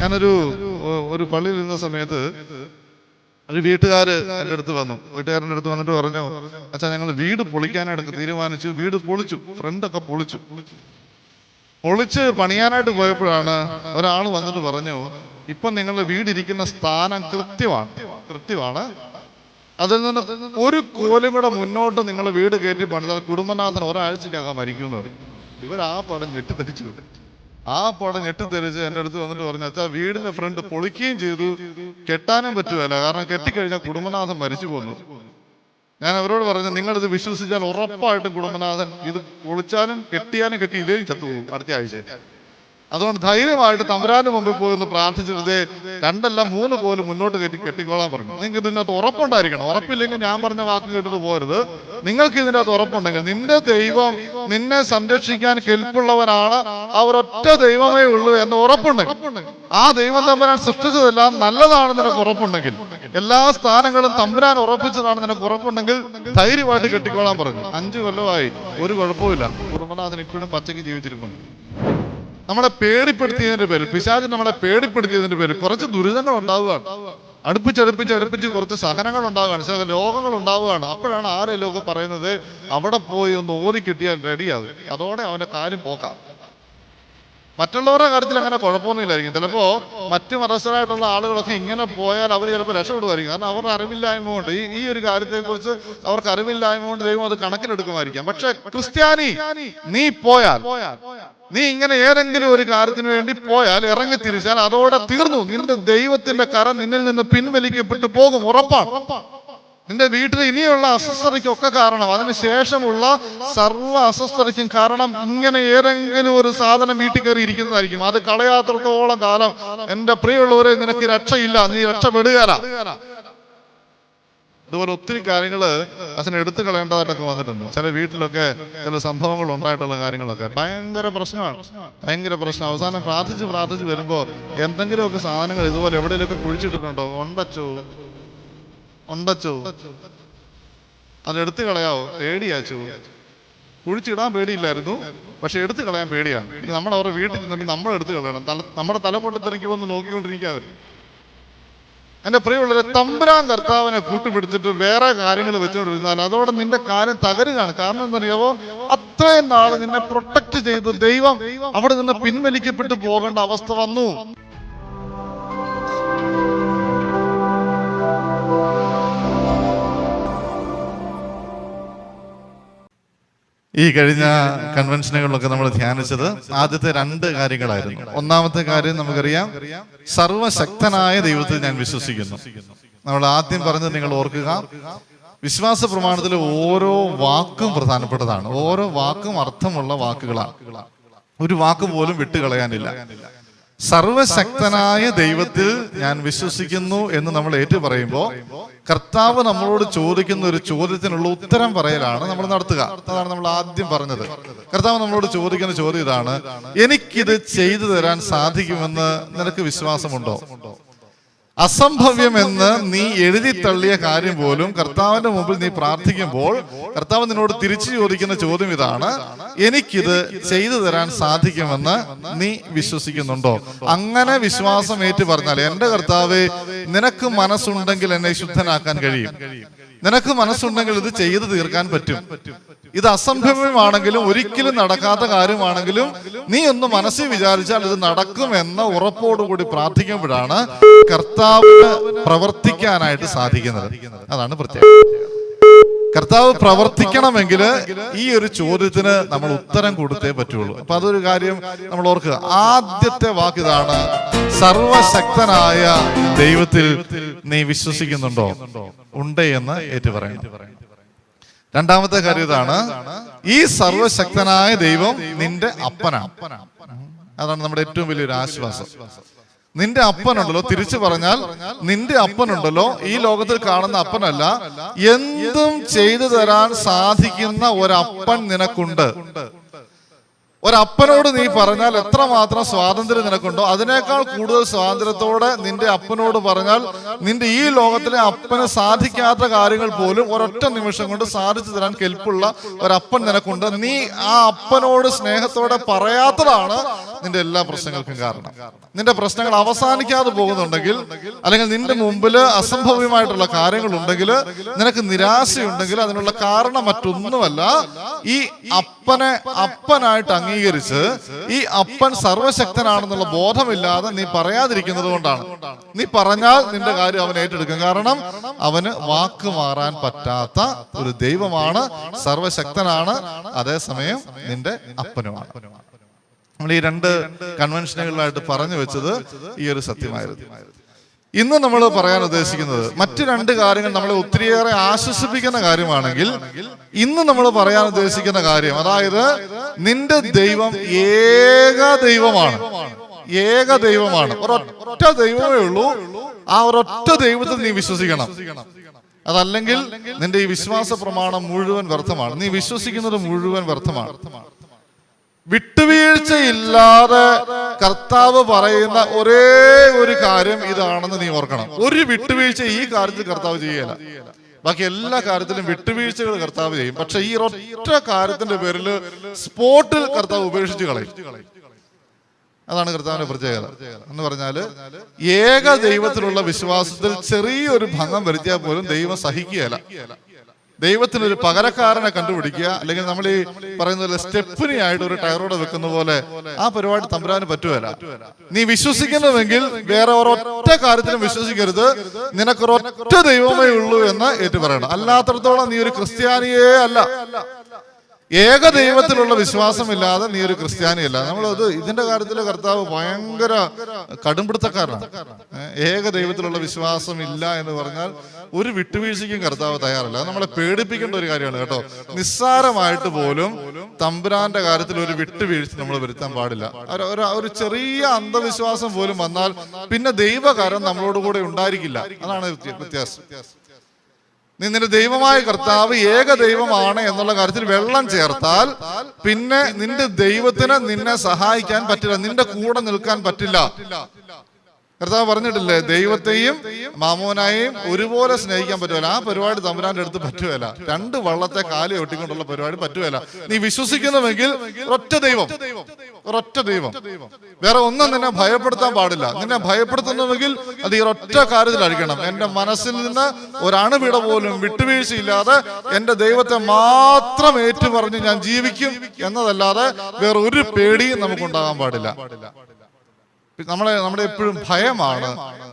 ഞാനൊരു പള്ളിയിൽ ഇരുന്ന സമയത്ത് ഒരു വീട്ടുകാർ എൻ്റെ അടുത്ത് വന്നു. വീട്ടുകാരൻ്റെ അടുത്ത് വന്നിട്ട് പറഞ്ഞു, അച്ഛാ ഞങ്ങൾ വീട് പൊളിക്കാനായിട്ട് തീരുമാനിച്ചു, വീട് പൊളിച്ചു, ഫ്രണ്ടൊക്കെ പൊളിച്ച് പണിയാനായിട്ട് പോയപ്പോഴാണ് ഒരാൾ വന്നിട്ട് പറഞ്ഞു, ഇപ്പം നിങ്ങളുടെ വീടിരിക്കുന്ന സ്ഥാനം കൃത്യമാണ്, അതിൽ നിന്ന് ഒരു കോലും കൂടെ മുന്നോട്ട് നിങ്ങൾ വീട് കയറ്റി പണിതാൽ കുടുംബനാഥൻ ഒരാഴ്ചക്കകം മരിക്കുന്നത്. ഇവർ ആ പടം ഞെട്ടിത്തെറിച്ചു എൻ്റെ അടുത്ത് വന്നിട്ട് പറഞ്ഞു, അച്ഛാ വീടിന്റെ ഫ്രണ്ട് പൊളിക്കുകയും ചെയ്തു, കെട്ടാനും പറ്റുമല്ല, കാരണം കെട്ടിക്കഴിഞ്ഞാൽ കുടുംബനാഥൻ മരിച്ചു പോകുന്നു. ഞാൻ അവരോട് പറഞ്ഞു, നിങ്ങളിത് വിശ്വസിച്ചാൽ ഉറപ്പായിട്ടും കുടുംബനാഥൻ ഇത് പൊളിച്ചാലും കെട്ടിയാലും കെട്ടി ഇതേ ചത്തുപോകും അടുത്ത ആഴ്ച. അതുകൊണ്ട് ധൈര്യമായിട്ട് തമ്പുരാന്റെ മുമ്പിൽ പോയി ഒന്ന് പ്രാർത്ഥിച്ചത് 2 അല്ല 3 കോല് മുന്നോട്ട് കെട്ടിക്കോളാൻ പറഞ്ഞു. നിങ്ങൾക്ക് ഇതിനകത്ത് ഉറപ്പുണ്ടായിരിക്കണം. ഉറപ്പില്ലെങ്കിൽ ഞാൻ പറഞ്ഞ വാക്ക് കേട്ടിട്ട് പോരുത്. നിങ്ങൾക്ക് ഇതിനകത്ത് ഉറപ്പുണ്ടെങ്കിൽ നിന്റെ ദൈവം നിന്നെ സംരക്ഷിക്കാൻ കെൽപ്പുള്ളവനാണ്, അവരൊറ്റ ദൈവമേ ഉള്ളൂ എന്ന് ഉറപ്പുണ്ടെങ്കിൽ, ആ ദൈവം തമ്പുരാൻ സൃഷ്ടിച്ചതെല്ലാം നല്ലതാണെന്ന് നിനക്ക് ഉറപ്പുണ്ടെങ്കിൽ, എല്ലാ സ്ഥാനങ്ങളും തമ്പുരാൻ ഉറപ്പിച്ചതാണ് നിനക്ക് ഉറപ്പുണ്ടെങ്കിൽ ധൈര്യമായിട്ട് കെട്ടിക്കോളാൻ പറഞ്ഞു. 5 കൊല്ലമായി, ഒരു കുഴപ്പമില്ല. കുടുംബനാഥൻ ഇപ്പോഴും പച്ചയ്ക്ക് ജീവിച്ചിരിക്കുന്നു. നമ്മളെ പേടിപ്പെടുത്തിയതിന്റെ പേരിൽ, പിശാച് നമ്മളെ പേടിപ്പെടുത്തിയതിന്റെ പേരിൽ കുറച്ച് ദുരിതങ്ങൾ ഉണ്ടാവുകയാണ്. അടുപ്പിച്ച് കുറച്ച് സഹനങ്ങൾ ഉണ്ടാവുകയാണ്, ചില രോഗങ്ങൾ ഉണ്ടാവുകയാണ്. അപ്പോഴാണ് ആരെങ്കിലും ഒക്കെ പറയുന്നത്, അവിടെ പോയി ഒന്ന് ഓതി കിട്ടിയാൽ റെഡിയാകും, അതോടെ അവന്റെ കാര്യം പോക്കാം. മറ്റുള്ളവരുടെ കാര്യത്തിൽ അങ്ങനെ കുഴപ്പമൊന്നുമില്ലായിരിക്കും. ചിലപ്പോ മറ്റു മതസ്ഥരായിട്ടുള്ള ആളുകളൊക്കെ ഇങ്ങനെ പോയാൽ അവർ ചിലപ്പോൾ രക്ഷപ്പെടുമായിരിക്കും. കാരണം അവരുടെ അറിവില്ലായ്മ കൊണ്ട്, ഈ ഒരു കാര്യത്തെക്കുറിച്ച് അവർക്ക് അറിവില്ലായ്മ കൊണ്ട് ദൈവം അത് കണക്കിലെടുക്കുമായിരിക്കാം. പക്ഷെ ക്രിസ്ത്യാനി, നീ പോയാൽ, നീ ഇങ്ങനെ ഏതെങ്കിലും ഒരു കാര്യത്തിന് വേണ്ടി പോയാൽ, ഇറങ്ങി തിരിച്ചാൽ അതോടെ തീർന്നു. നിന്റെ ദൈവത്തിന്റെ കരം നിന്നിൽ നിന്ന് പിൻവലിക്കപ്പെട്ടു പോകും, ഉറപ്പാണ്. നിന്റെ വീട്ടിൽ ഇനിയുള്ള അസ്വസ്ഥതയ്ക്കൊക്കെ കാരണം, അതിനുശേഷമുള്ള സർവ്വ അസ്വസ്ഥതയ്ക്കും കാരണം ഇങ്ങനെ ഏതെങ്കിലും ഒരു സാധനം വീട്ടിൽ കയറി ഇരിക്കുന്നതായിരിക്കും. അത് കളയാത്രത്തോളം കാലം എൻ്റെ പ്രിയമുള്ളവരെ നിനക്ക് രക്ഷയില്ല, നീ രക്ഷപ്പെടുകയില്ല. ഇതുപോലെ ഒത്തിരി കാര്യങ്ങള് അതിനെടുത്ത് കളയേണ്ടതായിട്ടൊക്കെ വന്നിട്ടുണ്ട്. ചില വീട്ടിലൊക്കെ ചില സംഭവങ്ങൾ ഉണ്ടായിട്ടുള്ള കാര്യങ്ങളൊക്കെ ഭയങ്കര പ്രശ്നമാണ്. അവസാനം പ്രാർത്ഥിച്ച് വരുമ്പോ എന്തെങ്കിലുമൊക്കെ സാധനങ്ങൾ ഇതുപോലെ എവിടെയെങ്കിലുമൊക്കെ കുഴിച്ചിട്ടിട്ടുണ്ടോ, ഉണ്ടച്ചോ അതെടുത്ത് കളയാവോ, പേടിയാച്ചോ. കുഴിച്ചിടാൻ പേടിയില്ലായിരുന്നു, പക്ഷെ എടുത്ത് കളയാൻ പേടിയാണ്. നമ്മൾ അവരുടെ വീട്ടിൽ നിന്നിട്ട് നമ്മൾ എടുത്ത് കളയണം. നമ്മുടെ തല പൊട്ടിത്തെറിക്ക് വന്ന് നോക്കിക്കൊണ്ടിരിക്കാവർ. എൻ്റെ പ്രിയമുള്ളവരെ, തമ്പുരാൻ കർത്താവിനെ കൂട്ടുപിടിച്ചിട്ട് വേറെ കാര്യങ്ങൾ വെച്ചുകൊണ്ടിരുന്നാൽ അതോടെ നിന്റെ കാര്യം തകരുകയാണ്. കാരണം എന്താണെന്നറിയാവോ, അത്രയും നാൾ നിന്നെ പ്രൊട്ടക്ട് ചെയ്ത് ദൈവം അവിടെ നിന്ന് പിൻവലിക്കപ്പെട്ടു പോകേണ്ട അവസ്ഥ വന്നു. ഈ കഴിഞ്ഞ കൺവെൻഷനുകളിലൊക്കെ നമ്മൾ ധ്യാനിച്ചത് ആദ്യത്തെ 2 കാര്യങ്ങളായിരുന്നു. ഒന്നാമത്തെ കാര്യം നമുക്കറിയാം, സർവശക്തനായ ദൈവത്തിൽ ഞാൻ വിശ്വസിക്കുന്നു. നമ്മൾ ആദ്യം പറഞ്ഞത് നിങ്ങൾ ഓർക്കുക, വിശ്വാസ പ്രമാണത്തിൽ ഓരോ വാക്കും പ്രധാനപ്പെട്ടതാണ്. ഓരോ വാക്കും അർത്ഥമുള്ള വാക്കുകളാണ്. ഒരു വാക്ക് പോലും വിട്ടുകളയാനില്ല. സർവശക്തനായ ദൈവത്തിൽ ഞാൻ വിശ്വസിക്കുന്നു എന്ന് നമ്മൾ ഏറ്റു പറയുമ്പോൾ കർത്താവ് നമ്മളോട് ചോദിക്കുന്ന ഒരു ചോദ്യത്തിനുള്ള ഉത്തരം പറയലാണ് നമ്മൾ നടത്തുക. അതാണ് നമ്മൾ ആദ്യം പറഞ്ഞത്. കർത്താവ് നമ്മളോട് ചോദിക്കുന്ന ചോദ്യം ഇതാണ്: എനിക്കിത് ചെയ്തു തരാൻ സാധിക്കുമെന്ന് നിനക്ക് വിശ്വാസമുണ്ടോ? അസംഭവ്യമെന്ന് നീ എഴുതി തള്ളിയ കാര്യം പോലും കർത്താവിന്റെ മുമ്പിൽ നീ പ്രാർത്ഥിക്കുമ്പോൾ കർത്താവ് നിന്നോട് തിരിച്ചു ചോദിക്കുന്ന ചോദ്യം ഇതാണ്: എനിക്കിത് ചെയ്തു തരാൻ സാധിക്കുമെന്ന് നീ വിശ്വസിക്കുന്നുണ്ടോ? അങ്ങനെ വിശ്വാസം ഏറ്റു പറഞ്ഞാൽ, എന്റെ കർത്താവേ, നിനക്ക് മനസ്സുണ്ടെങ്കിൽ എന്നെ ശുദ്ധനാക്കാൻ കഴിയും, നിനക്ക് മനസ്സുണ്ടെങ്കിൽ ഇത് ചെയ്തു തീർക്കാൻ പറ്റും, ഇത് അസംഭവ്യമാണെങ്കിലും ഒരിക്കലും നടക്കാത്ത കാര്യമാണെങ്കിലും നീ ഒന്ന് മനസ്സിൽ വിചാരിച്ചാൽ ഇത് നടക്കുമെന്ന ഉറപ്പോടുകൂടി പ്രാർത്ഥിക്കുമ്പോഴാണ് കർത്താവിന് പ്രവർത്തിക്കാനായിട്ട് സാധിക്കുന്നത്. അതാണ് പ്രത്യേകത. കർത്താവ് പ്രവർത്തിക്കണമെങ്കിൽ ഈ ഒരു ചോദ്യത്തിന് നമ്മൾ ഉത്തരം കൊടുത്തേ പറ്റുള്ളൂ. അപ്പൊ അതൊരു കാര്യം നമ്മൾ ഓർക്കുക. ആദ്യത്തെ വാക്ക് ഇതാണ്: സർവശക്തനായ ദൈവത്തിൽ നീ വിശ്വസിക്കുന്നുണ്ടോ? ഉണ്ട് എന്ന് ഏറ്റു പറയണം. രണ്ടാമത്തെ കാര്യം ഇതാണ്: ഈ സർവശക്തനായ ദൈവം നിന്റെ അപ്പനാണ്. അതാണ് നമ്മുടെ ഏറ്റവും വലിയൊരു ആശ്വാസം. നിന്റെ അപ്പനുണ്ടല്ലോ, തിരിച്ചു പറഞ്ഞാൽ നിന്റെ അപ്പനുണ്ടല്ലോ, ഈ ലോകത്തിൽ കാണുന്ന അപ്പനല്ല, എന്തും ചെയ്തു തരാൻ സാധിക്കുന്ന ഒരപ്പൻ നിനക്കുണ്ട്. ഒരപ്പനോട് നീ പറഞ്ഞാൽ എത്രമാത്രം സ്വാതന്ത്ര്യം നിനക്കുണ്ടോ അതിനേക്കാൾ കൂടുതൽ സ്വാതന്ത്ര്യത്തോടെ നിന്റെ അപ്പനോട് പറഞ്ഞാൽ നിന്റെ ഈ ലോകത്തിലെ അപ്പന് സാധിക്കാത്ത കാര്യങ്ങൾ പോലും ഒരൊറ്റ നിമിഷം കൊണ്ട് സാധിച്ചു തരാൻ കെൽപ്പുള്ള ഒരപ്പൻ നിനക്കുണ്ട്. നീ ആ അപ്പനോട് സ്നേഹത്തോടെ പറയാത്തതാണ് നിന്റെ എല്ലാ പ്രശ്നങ്ങൾക്കും കാരണം. നിന്റെ പ്രശ്നങ്ങൾ അവസാനിക്കാതെ പോകുന്നുണ്ടെങ്കിൽ, അല്ലെങ്കിൽ നിന്റെ മുമ്പിൽ അസംഭവ്യമായിട്ടുള്ള കാര്യങ്ങൾ ഉണ്ടെങ്കിൽ, നിനക്ക് നിരാശയുണ്ടെങ്കിൽ അതിനുള്ള കാരണം മറ്റൊന്നുമല്ല, ഈ അപ്പനെ അപ്പനായിട്ട് അംഗീകരിച്ച് ഈ അപ്പൻ സർവശക്തനാണെന്നുള്ള ബോധമില്ലാതെ നീ പറയാതിരിക്കുന്നത് കൊണ്ടാണ്. നീ പറഞ്ഞാൽ നിന്റെ കാര്യം അവൻ ഏറ്റെടുക്കും. കാരണം അവന് വാക്ക് മാറാൻ പറ്റാത്ത ഒരു ദൈവമാണ്, സർവശക്തനാണ്, അതേസമയം നിന്റെ അപ്പനുമാണ്. നമ്മൾ ഈ രണ്ട് കൺവെൻഷനുകളിലായിട്ട് പറഞ്ഞു വെച്ചത് ഈ ഒരു സത്യമായിരുന്നു. ഇന്ന് നമ്മൾ പറയാൻ ഉദ്ദേശിക്കുന്നത് മറ്റു രണ്ട് കാര്യങ്ങൾ നമ്മളെ ഒത്തിരിയേറെ ആശ്വസിപ്പിക്കുന്ന കാര്യമാണെങ്കിൽ, ഇന്ന് നമ്മൾ പറയാൻ ഉദ്ദേശിക്കുന്ന കാര്യം, അതായത് നിന്റെ ദൈവം ഏക ദൈവമാണ്. ഏക ദൈവമാണ്, ഒരൊറ്റ ദൈവമേ ഉള്ളൂ. ആ ഒരൊറ്റ ദൈവത്തിൽ നീ വിശ്വസിക്കണം. അതല്ലെങ്കിൽ നിന്റെ ഈ വിശ്വാസ പ്രമാണം മുഴുവൻ വ്യർത്ഥമാണ്. നീ വിശ്വസിക്കുന്നത് മുഴുവൻ വ്യർത്ഥമാണ്. വിട്ടുവീഴ്ചയില്ലാതെ കർത്താവ് പറയുന്ന ഒരേ ഒരു കാര്യം ഇതാണെന്ന് നീ ഓർക്കണം. ഒരു വിട്ടുവീഴ്ച ഈ കാര്യത്തിൽ കർത്താവ് ചെയ്യല. ബാക്കി എല്ലാ കാര്യത്തിലും വിട്ടുവീഴ്ചകൾ കർത്താവ് ചെയ്യും. പക്ഷെ ഈ ഒറ്റ കാര്യത്തിന്റെ പേരിൽ സ്പോട്ടിൽ കർത്താവ് ഉപേക്ഷിച്ച് കളയും. അതാണ് കർത്താവിന്റെ പ്രത്യേകത എന്ന് പറഞ്ഞാല്, ഏക ദൈവത്തിലുള്ള വിശ്വാസത്തിൽ ചെറിയൊരു ഭംഗം വരുത്തിയാൽ പോലും ദൈവം സഹിക്കുകയല്ല. ദൈവത്തിനൊരു പകരക്കാരനെ കണ്ടുപിടിക്കുക, അല്ലെങ്കിൽ നമ്മൾ ഈ പറയുന്ന പോലെ സ്റ്റെപ്പിനി ആയിട്ട് ഒരു ടയറോടെ വെക്കുന്ന പോലെ ആ പരിപാടി തമ്പുരാന് പറ്റുകയില്ല. നീ വിശ്വസിക്കുന്നുവെങ്കിൽ വേറെ ഒരൊറ്റ കാര്യത്തിലും വിശ്വസിക്കരുത്. നിനക്കൊരൊറ്റ ദൈവമേ ഉള്ളൂ എന്ന് ഏറ്റു പറയണം. അല്ലാത്തടത്തോളം നീ ഒരു ക്രിസ്ത്യാനിയേ അല്ല. ഏക ദൈവത്തിലുള്ള വിശ്വാസമില്ലാതെ നീ ഒരു ക്രിസ്ത്യാനിയല്ല. നമ്മളത് ഇതിന്റെ കാര്യത്തിൽ കർത്താവ് ഭയങ്കര കടുംപിടുത്തക്കാരനാണ്. ഏക ദൈവത്തിലുള്ള വിശ്വാസം ഇല്ല എന്ന് പറഞ്ഞാൽ ഒരു വിട്ടുവീഴ്ചയ്ക്കും കർത്താവ് തയ്യാറല്ല. അത് നമ്മളെ പേടിപ്പിക്കേണ്ട ഒരു കാര്യമാണ് കേട്ടോ. നിസ്സാരമായിട്ട് പോലും തമ്പുരാന്റെ കാര്യത്തിൽ ഒരു വിട്ടുവീഴ്ച നമ്മൾ വരുത്താൻ പാടില്ല. ഒരു ചെറിയ അന്ധവിശ്വാസം പോലും വന്നാൽ പിന്നെ ദൈവകാരം നമ്മളോട് കൂടെ ഉണ്ടായിരിക്കില്ല. അതാണ് വ്യത്യാസം. നിന്റെ ദൈവമായ കർത്താവ് ഏക ദൈവമാണ് എന്നുള്ള കാര്യത്തിൽ വെള്ളം ചേർത്താൽ പിന്നെ നിന്റെ ദൈവത്തിന് നിന്നെ സഹായിക്കാൻ പറ്റില്ല, നിന്റെ കൂടെ നിൽക്കാൻ പറ്റില്ല. കർത്താവ് പറഞ്ഞിട്ടില്ലേ, ദൈവത്തെയും മാമോനായെയും ഒരുപോലെ സ്നേഹിക്കാൻ പറ്റുമല്ല. ആ പരിപാടി തമ്പുരാന്റെ അടുത്ത് പറ്റുകയില്ല. രണ്ട് വള്ളത്തെ കാലി ഒട്ടിക്കൊണ്ടുള്ള പരിപാടി പറ്റുകയില്ല. നീ വിശ്വസിക്കുന്നുവെങ്കിൽ ഒരൊറ്റ ദൈവം, ഒരൊറ്റ ദൈവം, വേറെ ഒന്നും നിന്നെ ഭയപ്പെടുത്താൻ പാടില്ല. നിന്നെ ഭയപ്പെടുത്തുന്നുവെങ്കിൽ അത് ഈ ഒറ്റ കാര്യത്തിലായിരിക്കണം. എന്റെ മനസ്സിൽ നിന്ന് ഒരണുവിട പോലും വിട്ടുവീഴ്ചയില്ലാതെ എന്റെ ദൈവത്തെ മാത്രം ഏറ്റുപറഞ്ഞ് ഞാൻ ജീവിക്കും എന്നതല്ലാതെ വേറെ ഒരു പേടിയും നമുക്കുണ്ടാകാൻ പാടില്ല. നമ്മുടെ എപ്പോഴും ഭയമാണ്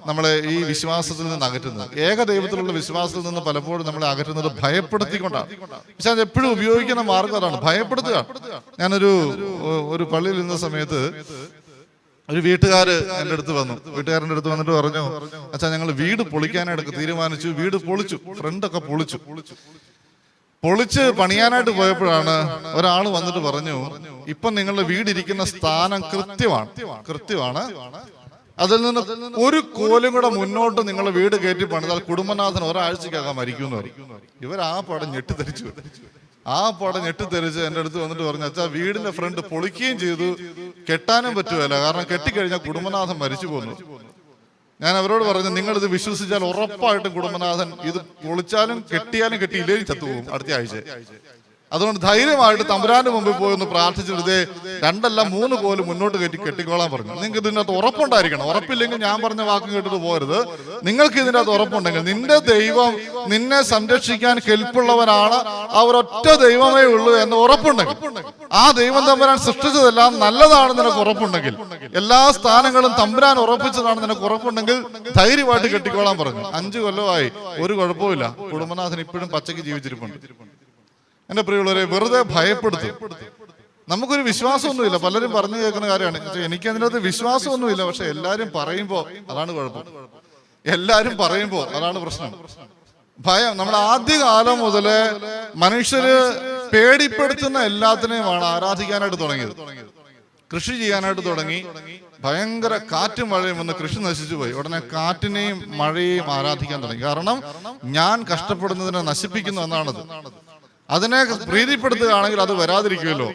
നമ്മളെ ഈ വിശ്വാസത്തിൽ നിന്ന് അകറ്റുന്നത്. ഏക ദൈവത്തിലുള്ള വിശ്വാസത്തിൽ നിന്ന് പലപ്പോഴും നമ്മളെ അകറ്റുന്നത് ഭയപ്പെടുത്തിക്കൊണ്ടാണ്. പക്ഷെ അത് എപ്പോഴും ഉപയോഗിക്കുന്ന മാർഗം അതാണ്, ഭയപ്പെടുത്തുക. ഞാനൊരു പള്ളിയിൽ ഇരുന്ന സമയത്ത് ഒരു വീട്ടുകാര് എൻ്റെ അടുത്ത് വന്നു. വീട്ടുകാരൻ്റെ അടുത്ത് വന്നിട്ട് പറഞ്ഞു, അച്ഛാ ഞങ്ങൾ വീട് പൊളിക്കാനായിട്ട് തീരുമാനിച്ചു, വീട് പൊളിച്ചു, ഫ്രണ്ടൊക്കെ പൊളിച്ച് പണിയാനായിട്ട് പോയപ്പോഴാണ് ഒരാൾ വന്നിട്ട് പറഞ്ഞു, ഇപ്പൊ നിങ്ങളുടെ വീടിരിക്കുന്ന സ്ഥാനം കൃത്യമാണ്, അതിൽ നിന്ന് ഒരു കോലും കൂടെ മുന്നോട്ട് നിങ്ങളുടെ വീട് കയറ്റി പണിതാൽ കുടുംബനാഥൻ ഒരാഴ്ചക്കകം മരിക്കുന്നു. ഇവർ ആ പടം ഞെട്ടിത്തെറിച്ചു എൻ്റെ അടുത്ത് വന്നിട്ട് പറഞ്ഞു, അച്ഛാ വീടിന്റെ ഫ്രണ്ട് പൊളിക്കുകയും ചെയ്തു, കെട്ടാനും പറ്റുകയില്ല, കാരണം കെട്ടിക്കഴിഞ്ഞാൽ കുടുംബനാഥൻ മരിച്ചു പോകുന്നു. ഞാൻ അവരോട് പറഞ്ഞു, നിങ്ങളിത് വിശ്വസിച്ചാൽ ഉറപ്പായിട്ടും കുടുംബനാഥൻ ഇത് പൊളിച്ചാലും കെട്ടിയാലും കെട്ടിയില്ലേലും ചത്തുപോകും അടുത്ത ആഴ്ച. അതുകൊണ്ട് ധൈര്യമായിട്ട് തമ്പുരാന്റെ മുമ്പിൽ പോയി ഒന്ന് പ്രാർത്ഥിച്ചിട്ട് 2 അല്ല 3 കോല് മുന്നോട്ട് കെട്ടിക്കോളാൻ പറഞ്ഞു. നിങ്ങൾക്ക് ഇതിനകത്ത് ഉറപ്പുണ്ടായിരിക്കണം. ഉറപ്പില്ലെങ്കിൽ ഞാൻ പറഞ്ഞ വാക്ക് കേട്ടിട്ട് പോരുത്. നിങ്ങൾക്ക് ഇതിനകത്ത് ഉറപ്പുണ്ടെങ്കിൽ നിന്റെ ദൈവം നിന്നെ സംരക്ഷിക്കാൻ കെൽപ്പുള്ളവനാണ്, ആ ഒരൊറ്റ ദൈവമേ ഉള്ളൂ എന്ന് ഉറപ്പുണ്ടെങ്കിൽ, ആ ദൈവം തമ്പുരാൻ സൃഷ്ടിച്ചതെല്ലാം നല്ലതാണെന്ന് നിനക്ക് ഉറപ്പുണ്ടെങ്കിൽ, എല്ലാ സ്ഥാനങ്ങളും തമ്പുരാൻ ഉറപ്പിച്ചതാണ് നിനക്ക് ഉറപ്പുണ്ടെങ്കിൽ ധൈര്യമായിട്ട് കെട്ടിക്കോളാൻ പറഞ്ഞു. 5 കൊല്ലമായി ഒരു കുഴപ്പമില്ല. കുടുംബനാഥൻ ഇപ്പോഴും പച്ചയ്ക്ക് ജീവിച്ചിരിപ്പുണ്ട്. എന്റെ പ്രിയമുള്ളവരെ, വെറുതെ ഭയപ്പെടുത്തും. നമുക്കൊരു വിശ്വാസമൊന്നുമില്ല. പലരും പറഞ്ഞു കേൾക്കുന്ന കാര്യമാണ്. എനിക്ക് അതിനകത്ത് വിശ്വാസമൊന്നുമില്ല. പക്ഷെ എല്ലാരും പറയുമ്പോ അതാണ് കുഴപ്പം. എല്ലാരും പറയുമ്പോ അതാണ് പ്രശ്നം. ഭയം. നമ്മുടെ ആദ്യകാലം മുതലേ മനുഷ്യര് പേടിപ്പെടുത്തുന്ന എല്ലാത്തിനെയുമാണ് ആരാധിക്കാനായിട്ട് തുടങ്ങിയത്. കൃഷി ചെയ്യാനായിട്ട് തുടങ്ങി. ഭയങ്കര കാറ്റും മഴയും വന്ന് കൃഷി നശിച്ചു പോയി. ഉടനെ കാറ്റിനെയും മഴയെയും ആരാധിക്കാൻ തുടങ്ങി. കാരണം ഞാൻ കഷ്ടപ്പെടുന്നതിനെ നശിപ്പിക്കുന്നു എന്നാണത്. അതിനെ പ്രീതിപ്പെടുത്തുകയാണെങ്കിൽ അത് വരാതിരിക്കുമല്ലോ.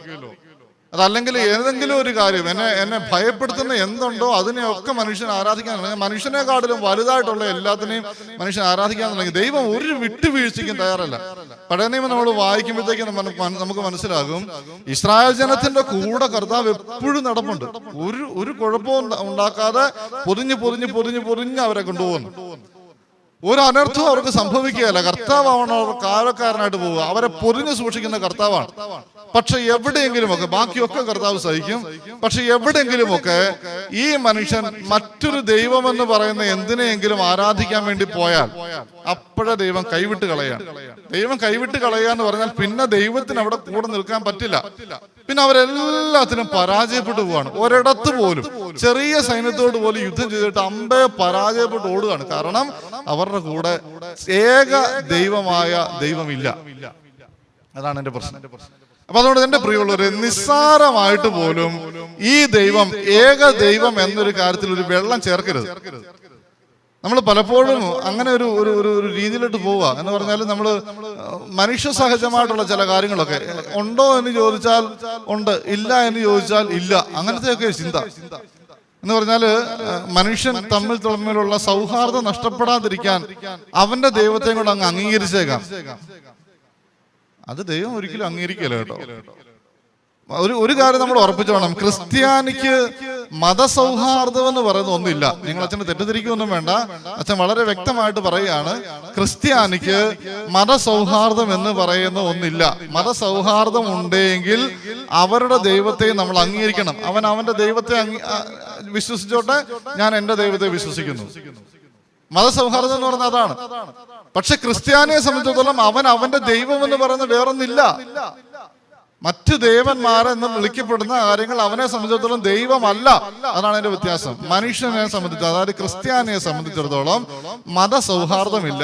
അതല്ലെങ്കിൽ ഏതെങ്കിലും ഒരു കാര്യം എന്നെ ഭയപ്പെടുത്തുന്ന എന്തുണ്ടോ അതിനെയൊക്കെ മനുഷ്യൻ ആരാധിക്കാന്നുണ്ടെങ്കിൽ, മനുഷ്യനെക്കാട്ടിലും വലുതായിട്ടുള്ള എല്ലാത്തിനെയും മനുഷ്യൻ ആരാധിക്കാന്നുണ്ടെങ്കിൽ ദൈവം ഒരു വിട്ടുവീഴ്ചയ്ക്കും തയ്യാറല്ല. പഴയ നിയമം നമ്മൾ വായിക്കുമ്പോഴത്തേക്കും നമുക്ക് മനസ്സിലാകും, ഇസ്രായേൽ ജനത്തിന്റെ കൂടെ കർത്താവ് എപ്പോഴും നടപ്പുണ്ട്. ഒരു കുഴപ്പവും ഉണ്ടാക്കാതെ പൊതിഞ്ഞ് അവരെ കൊണ്ടുപോകുന്നു. ഒരു അനർത്ഥവും അവർക്ക് സംഭവിക്കുകയല്ല. കർത്താവാണ് അവർ കാവൽക്കാരനായിട്ട് പോവുക. അവരെ പൊതിഞ്ഞ് സൂക്ഷിക്കുന്ന കർത്താവാണ്. പക്ഷെ എവിടെയെങ്കിലുമൊക്കെ ബാക്കിയൊക്കെ കർത്താവ് സഹിക്കും. പക്ഷെ എവിടെയെങ്കിലുമൊക്കെ ഈ മനുഷ്യൻ മറ്റൊരു ദൈവമെന്ന് പറയുന്ന എന്തിനെയെങ്കിലും ആരാധിക്കാൻ വേണ്ടി പോയാൽ അപ്പോഴേ ദൈവം കൈവിട്ട് കളയാണ്. ദൈവം കൈവിട്ട് കളയുക എന്ന് പറഞ്ഞാൽ പിന്നെ ദൈവത്തിന് അവിടെ കൂടെ നിൽക്കാൻ പറ്റില്ല. പിന്നെ അവരെല്ലാത്തിനും പരാജയപ്പെട്ടു പോവാണ്. ഒരിടത്ത് പോലും ചെറിയ സൈന്യത്തോട് പോലും യുദ്ധം ചെയ്തിട്ട് അമ്പേ പരാജയപ്പെട്ട് ഓടുകയാണ്. കാരണം അവരുടെ കൂടെ ഏക ദൈവമായ ദൈവമില്ല. അതാണ് എന്റെ പ്രശ്നം. അപ്പൊ അതുകൊണ്ട് എന്റെ പ്രിയമുള്ളവരെ, നിസ്സാരമായിട്ട് പോലും ഈ ദൈവം ഏക ദൈവം എന്നൊരു കാര്യത്തിൽ ഒരു വെള്ളം ചേർക്കരുത്. നമ്മൾ പലപ്പോഴും അങ്ങനെ ഒരു രീതിയിലോട്ട് പോവുക എന്ന് പറഞ്ഞാൽ, നമ്മൾ മനുഷ്യ സഹജമായിട്ടുള്ള ചില കാര്യങ്ങളൊക്കെ ഉണ്ടോ എന്ന് ചോദിച്ചാൽ ഉണ്ട്, ഇല്ല എന്ന് ചോദിച്ചാൽ ഇല്ല, അങ്ങനത്തെയൊക്കെ ചിന്ത എന്ന് പറഞ്ഞാല് മനുഷ്യൻ തമ്മിലുള്ള സൗഹാർദ്ദം നഷ്ടപ്പെടാതിരിക്കാൻ അവന്റെ ദൈവത്തെ കൊണ്ട് അങ്ങ് അംഗീകരിച്ചേക്കാം. അത് ദൈവം ഒരിക്കലും അംഗീകരിക്കല കേട്ടോ. ഒരു കാര്യം നമ്മൾ ഉറപ്പിച്ചു വേണം, ക്രിസ്ത്യാനിക്ക് മതസൗഹാർദ്ദം എന്ന് പറയുന്ന ഒന്നില്ല. നിങ്ങൾ അച്ഛനെ തെറ്റിദ്ധരിക്കൊന്നും വേണ്ട. അച്ഛൻ വളരെ വ്യക്തമായിട്ട് പറയുകയാണ്, ക്രിസ്ത്യാനിക്ക് മതസൗഹാർദ്ദം എന്ന് പറയുന്ന ഒന്നില്ല. മതസൗഹാർദ്ദം ഉണ്ടെങ്കിൽ അവരുടെ ദൈവത്തെ നമ്മൾ അംഗീകരിക്കണം. അവന്റെ ദൈവത്തെ വിശ്വസിച്ചോട്ടെ, ഞാൻ എന്റെ ദൈവത്തെ വിശ്വസിക്കുന്നു. മതസൗഹാർദ്ദം എന്ന് പറഞ്ഞാൽ അതാണ്. പക്ഷെ ക്രിസ്ത്യാനിയെ സംബന്ധിച്ചിടത്തോളം അവന്റെ ദൈവം എന്ന് പറയുന്ന വേറൊന്നില്ല. മറ്റു ദേവന്മാരെന്ന് വിളിക്കപ്പെടുന്ന കാര്യങ്ങൾ അവനെ സംബന്ധിച്ചിടത്തോളം ദൈവമല്ല. അതാണ് അതിന്റെ വ്യത്യാസം. മനുഷ്യനെ സംബന്ധിച്ച്, അതായത് ക്രിസ്ത്യാനിയെ സംബന്ധിച്ചിടത്തോളം മതസൗഹാർദ്ദമില്ല,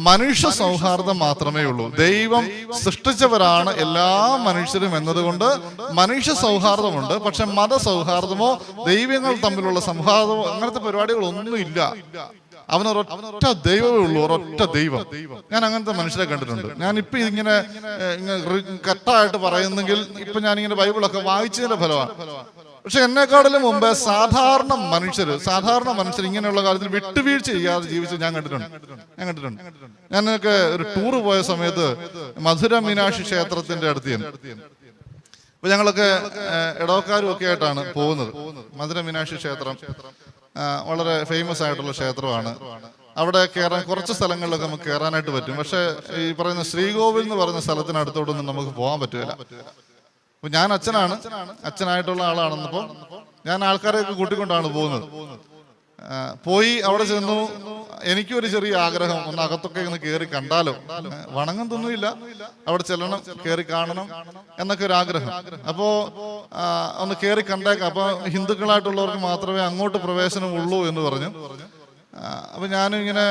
മനുഷ്യ സൗഹാർദ്ദം മാത്രമേ ഉള്ളൂ. ദൈവം സൃഷ്ടിച്ചവരാണ് എല്ലാ മനുഷ്യരും എന്നതുകൊണ്ട് മനുഷ്യ സൗഹാർദ്ദമുണ്ട്. പക്ഷെ മതസൗഹാർദ്ദമോ ദൈവങ്ങൾ തമ്മിലുള്ള സൗഹാർദ്ദമോ അങ്ങനത്തെ പരിപാടികളൊന്നും ഇല്ല. അവനൊരൊറ്റ ദൈവമേ ഉള്ളൂ, ഒരൊറ്റ ദൈവം. ഞാൻ അങ്ങനത്തെ മനുഷ്യരെ കണ്ടിട്ടുണ്ട്. ഞാൻ ഇപ്പൊ ഇങ്ങനെ കട്ടായിട്ട് പറയുന്നെങ്കിൽ ഇപ്പൊ ഞാനിങ്ങനെ ബൈബിളൊക്കെ വായിച്ചതിന്റെ ഫലമാണ്. പക്ഷെ എന്നെക്കാട്ടിലും മുമ്പേ സാധാരണ മനുഷ്യർ ഇങ്ങനെയുള്ള കാര്യത്തിൽ വിട്ടുവീഴ്ച ചെയ്യാതെ ജീവിച്ച് ഞാൻ കണ്ടിട്ടുണ്ട്. ഞാനൊക്കെ ഒരു ടൂറ് പോയ സമയത്ത് മധുര മീനാക്ഷി ക്ഷേത്രത്തിന്റെ അടുത്ത് അപ്പൊ ഞങ്ങളൊക്കെ ഇടവക്കാരും ഒക്കെ ആയിട്ടാണ് പോകുന്നത്. മധുര മീനാക്ഷി ക്ഷേത്രം വളരെ ഫേമസ് ആയിട്ടുള്ള ക്ഷേത്രമാണ്. അവിടെ കയറാൻ കുറച്ച് സ്ഥലങ്ങളിലൊക്കെ നമുക്ക് കയറാനായിട്ട് പറ്റും. പക്ഷെ ഈ പറയുന്ന ശ്രീകോവിൽ എന്ന് പറയുന്ന സ്ഥലത്തിനടുത്തോട്ടൊന്നും നമുക്ക് പോകാൻ പറ്റില്ല. അപ്പൊ ഞാൻ അച്ഛനായിട്ടുള്ള ആളാണെന്നപ്പോൾ ഞാൻ ആൾക്കാരെയൊക്കെ കൂട്ടിക്കൊണ്ടാണ് പോകുന്നത്. പോയി അവിടെ ചെന്നു. എനിക്കൊരു ചെറിയ ആഗ്രഹം, ഒന്ന് അകത്തൊക്കെ ഒന്ന് കയറി കണ്ടാലോ, വണങ്ങുന്നൊന്നുമില്ല, അവിടെ ചെല്ലണം, കയറി കാണണം എന്നൊക്കെ ഒരു ആഗ്രഹം. അപ്പോ ഒന്ന് കയറി കണ്ടേക്കാം. അപ്പൊ ഹിന്ദുക്കളായിട്ടുള്ളവർക്ക് മാത്രമേ അങ്ങോട്ട് പ്രവേശനം ഉള്ളൂ എന്ന് പറഞ്ഞു. അപ്പൊ ഞാനിങ്ങനെ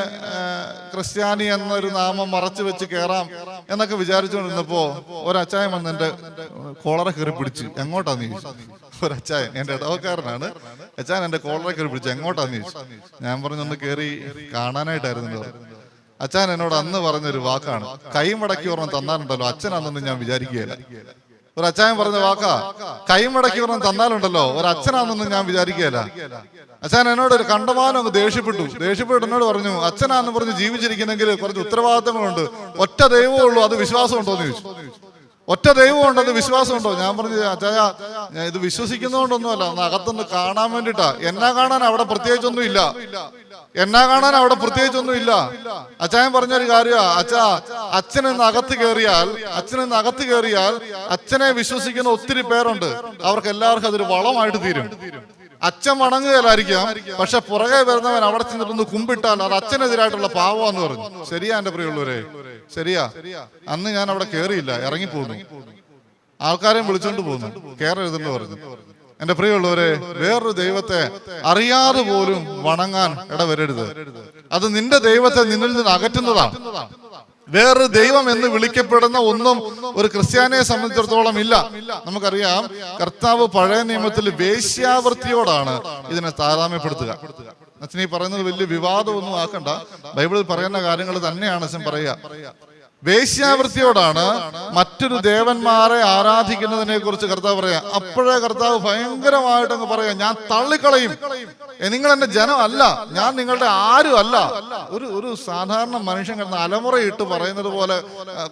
ക്രിസ്ത്യാനി എന്നൊരു നാമം മറച്ചു വെച്ച് കയറാം എന്നൊക്കെ വിചാരിച്ചുകൊണ്ടിരുന്നപ്പോ ഒരച്ചായൻ വന്ന് എന്റെ കോളറെ കയറി പിടിച്ചു. എങ്ങോട്ടാന്ന് ചോദിച്ചു. ഒരച്ചായൻ, എന്റെ ഇടവക്കാരനാണ്. അച്ചായൻ എന്റെ കോളറെ കയറി പിടിച്ചു. എങ്ങോട്ടാന്ന് ചോദിച്ചു. ഞാൻ പറഞ്ഞു, ഒന്ന് കയറി കാണാനായിട്ടായിരുന്നു. അച്ചായൻ എന്നോട് അന്ന് പറഞ്ഞൊരു വാക്കാണ്, കൈ മടക്കി ഒരെണ്ണം തന്നാലുണ്ടല്ലോ അച്ഛനാണെന്ന് ഞാൻ വിചാരിക്കുകയില്ല. ഒരു അച്ചായൻ പറഞ്ഞ വാക്കാ, കൈ മടക്കി ഒരെണ്ണം തന്നാലുണ്ടല്ലോ ഒരു അച്ഛനാണെന്നൊന്നും ഞാൻ വിചാരിക്കുകയില്ല. അച്ഛൻ എന്നോട് ഒരു കണ്ടമാനം അങ്ങ് ദേഷ്യപ്പെട്ടു എന്നോട് പറഞ്ഞു, അച്ഛനാന്ന് പറഞ്ഞ് ജീവിച്ചിരിക്കുന്നെങ്കിൽ കുറച്ച് ഉത്തരവാദിത്തങ്ങളുണ്ട്. ഒറ്റ ദൈവമേ ഉള്ളൂ, അത് വിശ്വാസം ഉണ്ടോന്ന് ചോദിച്ചു. ഒറ്റ ദൈവമുണ്ട്, അത് വിശ്വാസമുണ്ടോ? ഞാൻ പറഞ്ഞു, അച്ചായ ഞാൻ ഇത് വിശ്വസിക്കുന്നതുകൊണ്ടൊന്നുമല്ല, ഒന്ന് അകത്തൊന്ന് കാണാൻ വേണ്ടിട്ടാ. എന്നാ കാണാൻ അവിടെ പ്രത്യേകിച്ചൊന്നും ഇല്ല. അച്ചായൻ പറഞ്ഞൊരു കാര്യമാ, അച്ഛനെന്ന് അകത്ത് കയറിയാൽ അച്ഛനെ വിശ്വസിക്കുന്ന ഒത്തിരി പേരുണ്ട്. അവർക്ക് എല്ലാവർക്കും അതൊരു വളമായിട്ട് തീരും. അച്ഛൻ വണങ്ങുകയില്ലായിരിക്കാം, പക്ഷെ പുറകെ വരുന്നവൻ അവിടെ ചെന്നിട്ടൊന്ന് കുമ്പിട്ടാൽ അത് അച്ഛനെതിരായിട്ടുള്ള പാവമാന്ന് പറഞ്ഞു. ശരിയാ എന്റെ പ്രിയമുള്ളവരെ, ശരിയാ. അന്ന് ഞാൻ അവിടെ കയറിയില്ല, ഇറങ്ങിപ്പോന്നു. ആൾക്കാരെയും വിളിച്ചോണ്ട് പോന്നു, കയറരുതെന്ന് പറഞ്ഞു. എന്റെ പ്രിയമുള്ളവരെ, വേറൊരു ദൈവത്തെ അറിയാതെ പോലും വണങ്ങാൻ ഇടവരരുത്. അത് നിന്റെ ദൈവത്തെ നിന്നിൽ നിന്ന് അകറ്റുന്നതാണ്. വേറൊരു ദൈവം എന്ന് വിളിക്കപ്പെടുന്ന ഒന്നും ഒരു ക്രിസ്ത്യാനിയെ സംബന്ധിച്ചിടത്തോളം ഇല്ല. നമുക്കറിയാം, കർത്താവ് പഴയ നിയമത്തിൽ വേശ്യാവൃത്തിയോടാണ് ഇതിനെ താരതമ്യപ്പെടുത്തുക. അച്ഛൻ ഈ പറയുന്നത് വലിയ വിവാദമൊന്നും ആക്കണ്ട, ബൈബിളിൽ പറയുന്ന കാര്യങ്ങൾ തന്നെയാണ് അച്ഛൻ പറയുക. വേശ്യാവൃത്തിയോടാണ് മറ്റൊരു ദേവന്മാരെ ആരാധിക്കുന്നതിനെ കുറിച്ച് കർത്താവ് പറയാം. അപ്പോഴേ കർത്താവ് ഭയങ്കരമായിട്ട് അങ്ങ് പറയാം, ഞാൻ തള്ളിക്കളയും, നിങ്ങൾ എന്റെ ജനം അല്ല, ഞാൻ നിങ്ങളുടെ ആരും അല്ല. ഒരു സാധാരണ മനുഷ്യൻ കിടന്ന് അലമുറയിട്ട് പറയുന്നത് പോലെ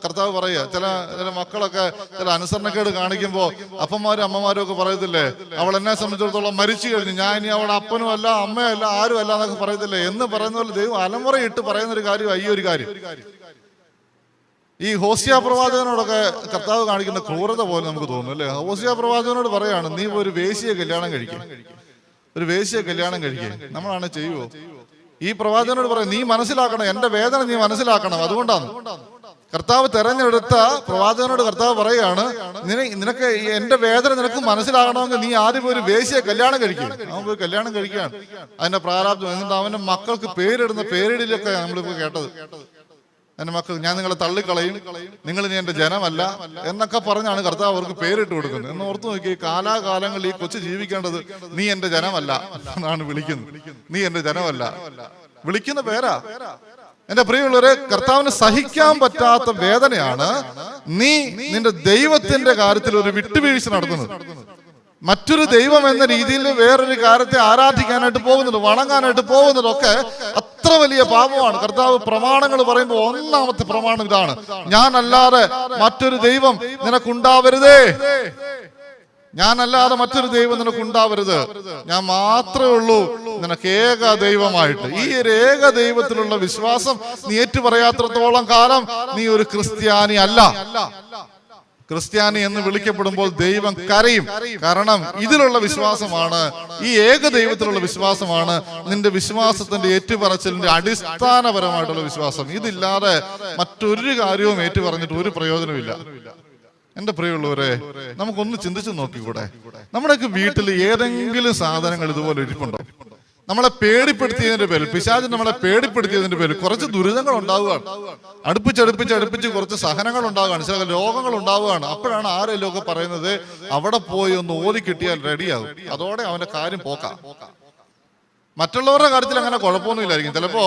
കർത്താവ് പറയുക. ചില മക്കളൊക്കെ ചില അനുസരണക്കേട് കാണിക്കുമ്പോൾ അപ്പന്മാരും അമ്മമാരും ഒക്കെ പറയത്തില്ലേ, അവൾ എന്നെ സംബന്ധിച്ചിടത്തോളം മരിച്ചു കഴിഞ്ഞു, ഞാൻ ഇനി അവളുടെ അപ്പനും അല്ല അമ്മയും അല്ല ആരും അല്ല എന്നൊക്കെ പറയത്തില്ലേ എന്ന് പറയുന്ന പോലെ ദൈവം അലമുറയിട്ട് പറയുന്ന ഒരു കാര്യം ഈ ഒരു കാര്യം. ഈ ഹോസിയ പ്രവാചകനോടൊക്കെ കർത്താവ് കാണിക്കുന്ന ക്രൂരത പോലെ നമുക്ക് തോന്നും അല്ലേ. ഹോസിയ പ്രവാചകനോട് പറയാണ്, നീ ഒരു വേശ്യയെ കല്യാണം കഴിക്കുക, ഒരു വേശ്യയെ കല്യാണം കഴിക്കുക. നമ്മളാണ് ചെയ്യുവോ? ഈ പ്രവാചകനോട് പറയും, നീ മനസ്സിലാക്കണം, എന്റെ വേദന നീ മനസ്സിലാക്കണം. അതുകൊണ്ടാണ് കർത്താവ് തെരഞ്ഞെടുത്ത പ്രവാചകനോട് കർത്താവ് പറയാണ്, നിനക്ക് എന്റെ വേദന നിനക്ക് മനസ്സിലാകണമെങ്കിൽ നീ ആദ്യം ഒരു വേശ്യയെ കല്യാണം കഴിക്കുക. അവൻ പോയി കല്യാണം കഴിക്കുകയാണ്. അതിന്റെ പ്രാരാബ്ദം എന്നിട്ട് അവന്റെ മക്കൾക്ക് പേരിടുന്ന പേരിടിലൊക്കെ നമ്മളിപ്പോ കേട്ടത്. എന്റെ മക്കൾ, ഞാൻ നിങ്ങളെ തള്ളിക്കളയും, നിങ്ങൾ ഇനി എന്റെ ജനമല്ല എന്നൊക്കെ പറഞ്ഞാണ് കർത്താവ് അവർക്ക് പേരിട്ട് കൊടുക്കുന്നത്. എന്ന് ഓർത്തു നോക്കി, കാലാകാലങ്ങളിൽ ഈ കൊച്ചു ജീവിക്കേണ്ടത് നീ എന്റെ ജനമല്ല എന്നാണ് വിളിക്കുന്നത്. നീ എന്റെ ജനമല്ല വിളിക്കുന്ന പേരാ. എന്റെ പ്രിയമുള്ളവരെ, കർത്താവിന് സഹിക്കാൻ പറ്റാത്ത വേദനയാണ് നീ നിന്റെ ദൈവത്തിന്റെ കാര്യത്തിൽ ഒരു വിട്ടുവീഴ്ച നടത്തുന്നത്. മറ്റൊരു ദൈവം എന്ന രീതിയിൽ വേറൊരു കാര്യത്തെ ആരാധിക്കാനായിട്ട് പോകുന്നത്, വണങ്ങാനായിട്ട് പോകുന്നതൊക്കെ അത്ര വലിയ പാപമാണ്. കർത്താവ് പ്രമാണങ്ങൾ പറയുമ്പോൾ ഒന്നാമത്തെ പ്രമാണം ഇതാണ്, ഞാനല്ലാതെ മറ്റൊരു ദൈവം നിനക്കുണ്ടാവരുതേ. ഞാനല്ലാതെ മറ്റൊരു ദൈവം നിനക്കുണ്ടാവരുത്, ഞാൻ മാത്രമേ ഉള്ളൂ നിനക്ക് ഏക ദൈവമായിട്ട്. ഈ ഒരു ഏക ദൈവത്തിലുള്ള വിശ്വാസം നീ ഏറ്റുപറയാത്രത്തോളം കാലം നീ ഒരു ക്രിസ്ത്യാനി അല്ല. ക്രിസ്ത്യാനി എന്ന് വിളിക്കപ്പെടുമ്പോൾ ദൈവം കരയും. കാരണം ഇതിലുള്ള വിശ്വാസമാണ്, ഈ ഏക ദൈവത്തിലുള്ള വിശ്വാസമാണ് നിന്റെ വിശ്വാസത്തിന്റെ ഏറ്റുപറച്ചിലിന്റെ അടിസ്ഥാനപരമായിട്ടുള്ള വിശ്വാസം. ഇതില്ലാതെ മറ്റൊരു കാര്യവും ഏറ്റുപറഞ്ഞിട്ട് ഒരു പ്രയോജനമില്ല. എന്റെ പ്രിയമുള്ളവരെ, നമുക്കൊന്ന് ചിന്തിച്ചു നോക്കിക്കൂടെ? നമ്മുടെയൊക്കെ വീട്ടിൽ ഏതെങ്കിലും സാധനങ്ങൾ ഇതുപോലെ ഇരിപ്പുണ്ടോ? നമ്മളെ പേടിപ്പെടുത്തിയതിന്റെ പേരിൽ, പിശാച് നമ്മളെ പേടിപ്പെടുത്തിയതിന്റെ പേരിൽ കുറച്ച് ദുരിതങ്ങൾ ഉണ്ടാവുകയാണ്. അടുപ്പിച്ച് കുറച്ച് സഹനങ്ങൾ ഉണ്ടാവുകയാണ്, ചില രോഗങ്ങൾ ഉണ്ടാവുകയാണ്. അപ്പോഴാണ് ആരെങ്കിലും ഒക്കെ പറയുന്നത്, അവിടെ പോയി ഒന്ന് ഓതി കിട്ടിയാൽ റെഡിയാകും, അതോടെ അവന്റെ കാര്യം പോക്കാം. മറ്റുള്ളവരുടെ കാര്യത്തിൽ അങ്ങനെ കുഴപ്പമൊന്നുമില്ലായിരിക്കും. ചിലപ്പോ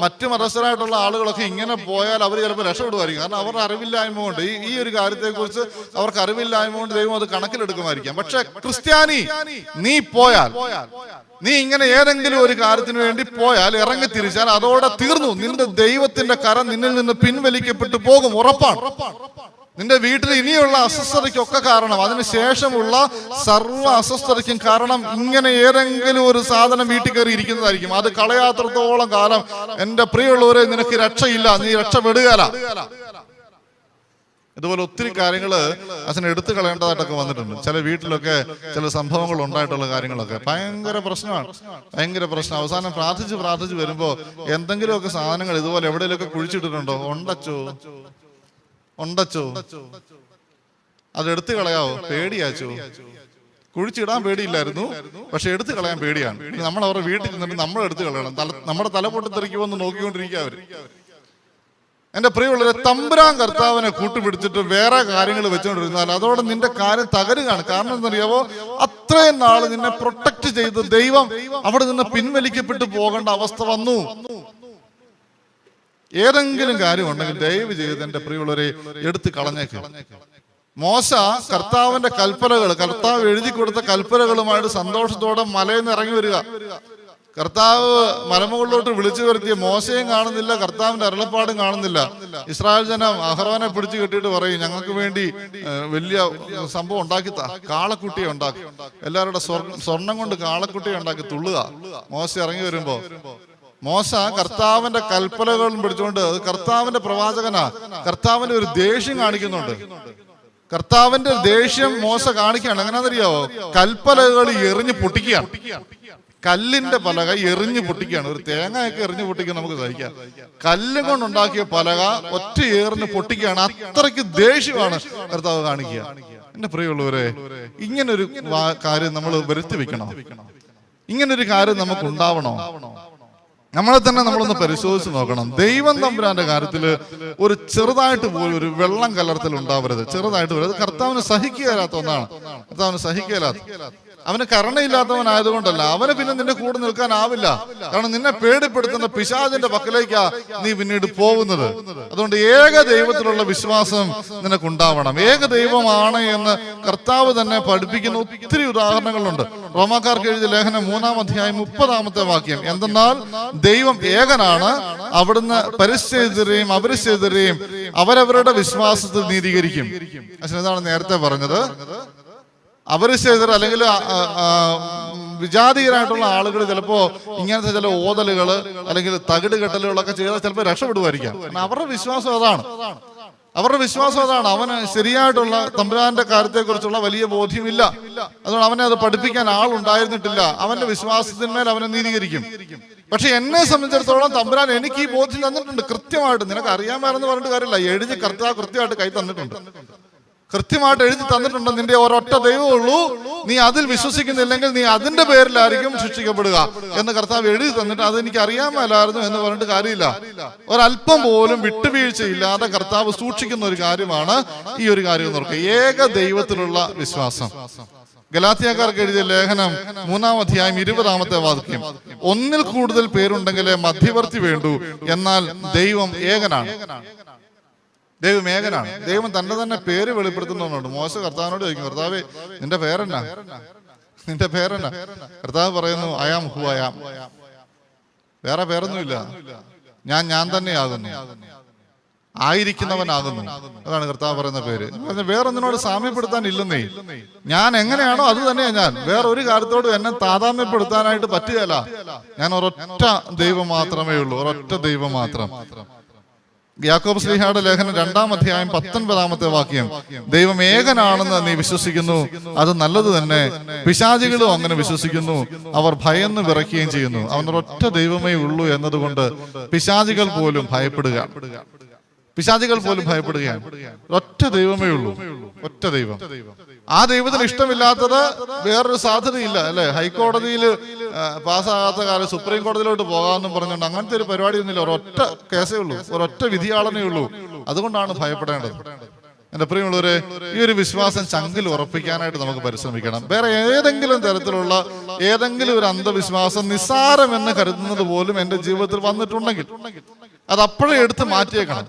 മറ്റു മതസ്ഥരായിട്ടുള്ള ആളുകളൊക്കെ ഇങ്ങനെ പോയാൽ അവർ ചിലപ്പോൾ രക്ഷപ്പെടുമായിരിക്കും. കാരണം അവരുടെ അറിവില്ലായ്മ കൊണ്ട്, ഈ ഒരു കാര്യത്തെക്കുറിച്ച് അവർക്ക് അറിവില്ലായ്മ കൊണ്ട് ദൈവം അത് കണക്കിലെടുക്കുമായിരിക്കാം. പക്ഷെ ക്രിസ്ത്യാനി, നീ പോയാൽ, നീ ഇങ്ങനെ ഏതെങ്കിലും ഒരു കാര്യത്തിന് വേണ്ടി പോയാൽ, ഇറങ്ങി തിരിച്ചാൽ അതോടെ തീർന്നു. നിന്റെ ദൈവത്തിന്റെ കരം നിന്നിൽ നിന്ന് പിൻവലിക്കപ്പെട്ടു പോകും, ഉറപ്പാണ്. നിന്റെ വീട്ടിൽ ഇനിയുള്ള അസ്വസ്ഥതയ്ക്കൊക്കെ കാരണം, അതിനുശേഷമുള്ള സർവ്വ അസ്വസ്ഥതയ്ക്കും കാരണം ഇങ്ങനെ ഏതെങ്കിലും ഒരു സാധനം വീട്ടിൽ കയറി ഇരിക്കുന്നതായിരിക്കും. അത് കളയാത്രത്തോളം കാലം എന്റെ പ്രിയമുള്ളവരെ നിനക്ക് രക്ഷയില്ല, നീ രക്ഷപ്പെടുകയില്ല. ഇതുപോലെ ഒത്തിരി കാര്യങ്ങള് അച്ഛനെ എടുത്തു കളയേണ്ടതായിട്ടൊക്കെ വന്നിട്ടുണ്ട്. ചില വീട്ടിലൊക്കെ ചില സംഭവങ്ങൾ ഉണ്ടായിട്ടുള്ള കാര്യങ്ങളൊക്കെ ഭയങ്കര പ്രശ്നമാണ്, ഭയങ്കര പ്രശ്നം. അവസാനം പ്രാർത്ഥിച്ച് വരുമ്പോ എന്തെങ്കിലുമൊക്കെ സാധനങ്ങൾ ഇതുപോലെ എവിടെയെങ്കിലുമൊക്കെ കുഴിച്ചിട്ടിട്ടുണ്ടോ? ഉണ്ടച്ചോ, അത് എടുത്തു കളയാവോ? പേടിയാച്ചോ? കുഴിച്ചിടാൻ പേടിയില്ലായിരുന്നു, പക്ഷെ എടുത്തു കളയാൻ പേടിയാണ്. നമ്മൾ അവരുടെ വീട്ടിൽ നിന്നിട്ട് നമ്മൾ എടുത്തു കളയണം. നമ്മുടെ തല പൊട്ടിത്തെറിക്കുമെന്ന് നോക്കിക്കൊണ്ടിരിക്കുക അവര്. എന്റെ പ്രിയമുള്ളവരെ, തമ്പുരാൻ കർത്താവിനെ കൂട്ടുപിടിച്ചിട്ട് വേറെ കാര്യങ്ങൾ വെച്ചുകൊണ്ടിരുന്നാൽ അതോടെ നിന്റെ കാര്യം തകരുകയാണ്. കാരണം എന്താണെന്നറിയാവോ? അത്രയും നാള് നിന്നെ പ്രൊട്ടക്ട് ചെയ്ത് ദൈവം അവിടെ നിന്ന് പിൻവലിക്കപ്പെട്ടു പോകേണ്ട അവസ്ഥ വന്നു. ഏതെങ്കിലും കാര്യം ഉണ്ടെങ്കിൽ ദയവ് ചെയ്ത് എന്റെ പ്രിയമുള്ളവരെ എടുത്ത് കളഞ്ഞേക്ക്. മോശ കർത്താവിന്റെ കൽപ്പനകൾ, കർത്താവ് എഴുതി കൊടുത്ത കൽപ്പനകളുമായിട്ട് സന്തോഷത്തോടെ മലയിൽ നിന്ന് ഇറങ്ങി വരിക. കർത്താവ് മലമുകളിലോട്ട് വിളിച്ചു വരുത്തിയ മോശയും കാണുന്നില്ല, കർത്താവിന്റെ അരുളപ്പാടും കാണുന്നില്ല. ഇസ്രായേൽ ജനം അഹ്റോനെ പിടിച്ചു കെട്ടിയിട്ട് പറയും, ഞങ്ങൾക്ക് വേണ്ടി വലിയ സംഭവം ഉണ്ടാക്കി, കാളക്കുട്ടിയെ ഉണ്ടാക്കി, എല്ലാവരുടെ സ്വർണം കൊണ്ട് കാളക്കുട്ടിയെ ഉണ്ടാക്കി തുള്ളുക. മോശ ഇറങ്ങി വരുമ്പോ മോശ കർത്താവിന്റെ കൽപ്പനകളും പിടിച്ചുകൊണ്ട്, കർത്താവിന്റെ പ്രവാചകനാ, കർത്താവിന്റെ ഒരു ദേഷ്യം കാണിക്കുന്നുണ്ട്. കർത്താവിന്റെ ദേഷ്യം മോശ കാണിക്കുകയാണ്. എങ്ങനെയാണെന്നറിയാവോ? കൽപ്പനകൾ എറിഞ്ഞ് പൊട്ടിക്കുകയാണ്. കല്ലിന്റെ പലക എറിഞ്ഞു പൊട്ടിക്കുകയാണ്. ഒരു തേങ്ങയൊക്കെ എറിഞ്ഞു പൊട്ടിക്കാൻ നമുക്ക് സഹിക്കാം, കല്ലും കൊണ്ടുണ്ടാക്കിയ പലക ഒറ്റ ഏറിന് പൊട്ടിക്കുകയാണ്. അത്രയ്ക്ക് ദേഷ്യമാണ് കർത്താവ് കാണിക്കുക. എന്റെ പ്രിയമുള്ളവരെ, ഇങ്ങനൊരു കാര്യം നമ്മൾ വരുത്തി വെക്കണം. ഇങ്ങനൊരു കാര്യം നമുക്ക് ഉണ്ടാവണോ? നമ്മളെ തന്നെ നമ്മളൊന്ന് പരിശോധിച്ച് നോക്കണം. ദൈവം തമ്പുരാന്റെ കാര്യത്തിൽ ഒരു ചെറുതായിട്ട് പോലും ഒരു വെള്ളം കലർത്തൽ ഉണ്ടാവരുത്. ചെറുതായിട്ട് വരും. അത് കർത്താവിന് സഹിക്കുകയില്ലാത്ത ഒന്നാണ്. കർത്താവിന് സഹിക്കുകയില്ലാത്ത അവന് കരുണയില്ലാത്തവനായതുകൊണ്ടല്ല. അവന് പിന്നെ നിന്റെ കൂടെ നിൽക്കാനാവില്ല. കാരണം നിന്നെ പേടിപ്പെടുത്തുന്ന പിശാചിന്റെ പക്കലേക്കാ നീ പിന്നീട് പോകുന്നത്. അതുകൊണ്ട് ഏക ദൈവത്തിലുള്ള വിശ്വാസം നിനക്കുണ്ടാവണം. ഏക ദൈവമാണ് എന്ന് കർത്താവ് തന്നെ പഠിപ്പിക്കുന്ന ഒത്തിരി ഉദാഹരണങ്ങളുണ്ട്. റോമാക്കാർക്ക് എഴുതിയ ലേഖനം 3-ാം അധ്യായം 30-ാമത്തെ വാക്യം, എന്തെന്നാൽ ദൈവം ഏകനാണ്, അവിടുന്ന് പരിച്ഛേദിതരെയും അപരിച്ഛേദിതരെയും അവരവരുടെ വിശ്വാസത്തിൽ നീതീകരിക്കും. ഇതാണ് നേരത്തെ പറഞ്ഞത്. അപരിച്ഛേദിതർ അല്ലെങ്കിൽ വിജാതീയരായിട്ടുള്ള ആളുകൾ ചിലപ്പോ ഇങ്ങനത്തെ ചില ഓതലുകൾ അല്ലെങ്കിൽ തകിട് കെട്ടലുകളൊക്കെ ചെയ്താൽ ചിലപ്പോൾ രക്ഷപ്പെടുമായിരിക്കാം. അവരുടെ വിശ്വാസം അതാണ്. അവന് ശരിയായിട്ടുള്ള തമ്പുരാന്റെ കാര്യത്തെക്കുറിച്ചുള്ള വലിയ ബോധ്യമില്ല. അതുകൊണ്ട് അവനെ അത് പഠിപ്പിക്കാൻ ആളുണ്ടായിരുന്നിട്ടില്ല. അവന്റെ വിശ്വാസത്തിന്മേൽ അവനെ നീതീകരിക്കും. പക്ഷെ എന്നെ സംബന്ധിച്ചിടത്തോളം തമ്പുരാൻ എനിക്ക് ഈ ബോധ്യം തന്നിട്ടുണ്ട് കൃത്യമായിട്ട്. നിനക്ക് അറിയാമെന്ന് പറഞ്ഞിട്ട് കാര്യമില്ല, എഴുതി കൃത്യമായിട്ട് കൈ തന്നിട്ടുണ്ട്. കൃത്യമായിട്ട് എഴുതി തന്നിട്ടുണ്ട്. നിന്റെ ഒരൊറ്റ ദൈവമേ ഉള്ളൂ, നീ അതിൽ വിശ്വസിക്കുന്നില്ലെങ്കിൽ നീ അതിന്റെ പേരിലായിരിക്കും ശിക്ഷിക്കപ്പെടുക എന്ന് കർത്താവ് എഴുതി തന്നിട്ട് അതെനിക്ക് അറിയാമല്ലായിരുന്നു എന്ന് പറഞ്ഞിട്ട് കാര്യമില്ല. ഒരല്പം പോലും വിട്ടുവീഴ്ചയില്ലാതെ കർത്താവ് സൂക്ഷിക്കുന്ന ഒരു കാര്യമാണ് ഈ ഒരു കാര്യം എന്ന് പറയുക, ഏക ദൈവത്തിലുള്ള വിശ്വാസം. ഗലാത്യക്കാർക്ക് എഴുതിയ ലേഖനം 3-ാം അധ്യായം 20-ാമത്തെ വാക്യം, ഒന്നിൽ കൂടുതൽ പേരുണ്ടെങ്കിലേ മധ്യവർത്തി വേണ്ടൂ, എന്നാൽ ദൈവം ഏകനാണ്. ദൈവം ഏകനാണ്. ദൈവം തന്റെ തന്നെ പേര് വെളിപ്പെടുത്തുന്നുണ്ട്. മോശ കർത്താവിനോട് ചോദിക്കും, കർത്താവേ നിന്റെ പേരെന്നാ? കർത്താവ് പറയുന്നു, I am who I am. വേറെ പേരൊന്നുമില്ല, ഞാൻ തന്നെയാകുന്നു, ആയിരിക്കുന്നവനാകുന്നു. അതാണ് കർത്താവ് പറയുന്ന പേര്. വേറൊന്നിനോട് സാമ്യപ്പെടുത്താൻ ഇല്ലെന്നേ. ഞാൻ എങ്ങനെയാണോ അത് തന്നെയാ ഞാൻ. വേറെ ഒരു കാര്യത്തോട് എന്നെ താതാമ്യപ്പെടുത്താനായിട്ട് പറ്റുകയല്ല. ഞാൻ ഒരൊറ്റ ദൈവം മാത്രമേ ഉള്ളൂ, ഒരൊറ്റ ദൈവം മാത്രം. യാക്കോബ് ശ്ലീഹയുടെ ലേഖനം 2-ാം അധ്യായം 19-ാമത്തെ വാക്യം, ദൈവം ഏകനാണെന്ന് നീ വിശ്വസിക്കുന്നു, അത് നല്ലത് തന്നെ. പിശാചികളും അങ്ങനെ വിശ്വസിക്കുന്നു, അവർ ഭയന്ന് വിറയ്ക്കുകയും ചെയ്യുന്നു. അവനൊരൊറ്റ ദൈവമേ ഉള്ളൂ എന്നതുകൊണ്ട് പിശാചികൾ പോലും ഭയപ്പെടുകയാണ്. ഒറ്റ ദൈവമേ ഉള്ളൂ, ഒറ്റ ദൈവം. ആ ദൈവത്തിന് ഇഷ്ടമില്ലാത്തത് വേറൊരു സാധ്യതയില്ല അല്ലെ. ഹൈക്കോടതിയിൽ പാസ്സാകാത്ത കാലം സുപ്രീം കോടതിയിലോട്ട് പോകാമെന്നും പറഞ്ഞുകൊണ്ട് അങ്ങനത്തെ ഒരു പരിപാടി ഒന്നുമില്ല. ഒരൊറ്റ കേസേ ഉള്ളൂ, ഒരൊറ്റ വിധിയാളനേ ഉള്ളൂ. അതുകൊണ്ടാണ് ഭയപ്പെടേണ്ടത്. എന്റെ പ്രിയമുള്ളവരെ, ഈ ഒരു വിശ്വാസം ചങ്കിൽ ഉറപ്പിക്കാനായിട്ട് നമുക്ക് പരിശ്രമിക്കണം. വേറെ ഏതെങ്കിലും തരത്തിലുള്ള ഏതെങ്കിലും ഒരു അന്ധവിശ്വാസം നിസ്സാരമെന്ന് കരുതുന്നത് പോലും എന്റെ ജീവിതത്തിൽ വന്നിട്ടുണ്ടെങ്കിൽ അത് അപ്പോഴേ എടുത്ത് മാറ്റിയേക്കണം.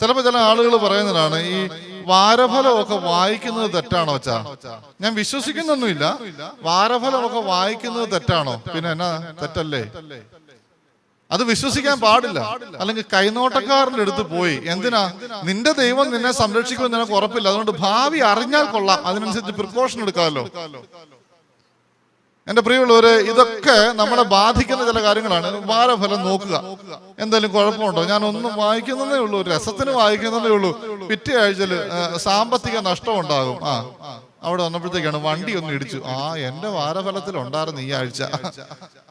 ചിലപ്പോൾ ചില ആളുകൾ പറയുന്നതാണ്, ഈ വാരഫലമൊക്കെ വായിക്കുന്നത് തെറ്റാണോ വെച്ചാ? ഞാൻ വിശ്വസിക്കുന്നൊന്നുമില്ല, വാരഫലമൊക്കെ വായിക്കുന്നത് തെറ്റാണോ? പിന്നെ എന്നാ തെറ്റല്ലേ? അത് വിശ്വസിക്കാൻ പാടില്ല. അല്ലെങ്കിൽ കൈനോട്ടക്കാരൻ്റെ അടുത്ത് പോയി, എന്തിനാ? നിന്റെ ദൈവം നിന്നെ സംരക്ഷിക്കുമെന്ന് നിനക്ക് ഉറപ്പില്ല, അതുകൊണ്ട് ഭാവി അറിഞ്ഞാൽ കൊള്ളാം, അതിനനുസരിച്ച് പ്രിക്കോഷൻ എടുക്കാമല്ലോ. എന്റെ പ്രിയമുള്ളവര്, ഇതൊക്കെ നമ്മളെ ബാധിക്കുന്ന ചില കാര്യങ്ങളാണ്. വാരഫലം നോക്കുക, എന്തെങ്കിലും കുഴപ്പമുണ്ടോ? ഞാൻ ഒന്നും വായിക്കുന്നതേ ഉള്ളൂ, രസത്തിന് വായിക്കുന്നതേ ഉള്ളൂ, പിറ്റേ ആഴ്ചയിൽ സാമ്പത്തിക നഷ്ടം ഉണ്ടാകും. അവിടെ വന്നപ്പോഴത്തേക്കാണ് വണ്ടി ഒന്ന് ഇടിച്ചു. എന്റെ വാരഫലത്തിൽ ഉണ്ടായിരുന്നു ഈ ആഴ്ച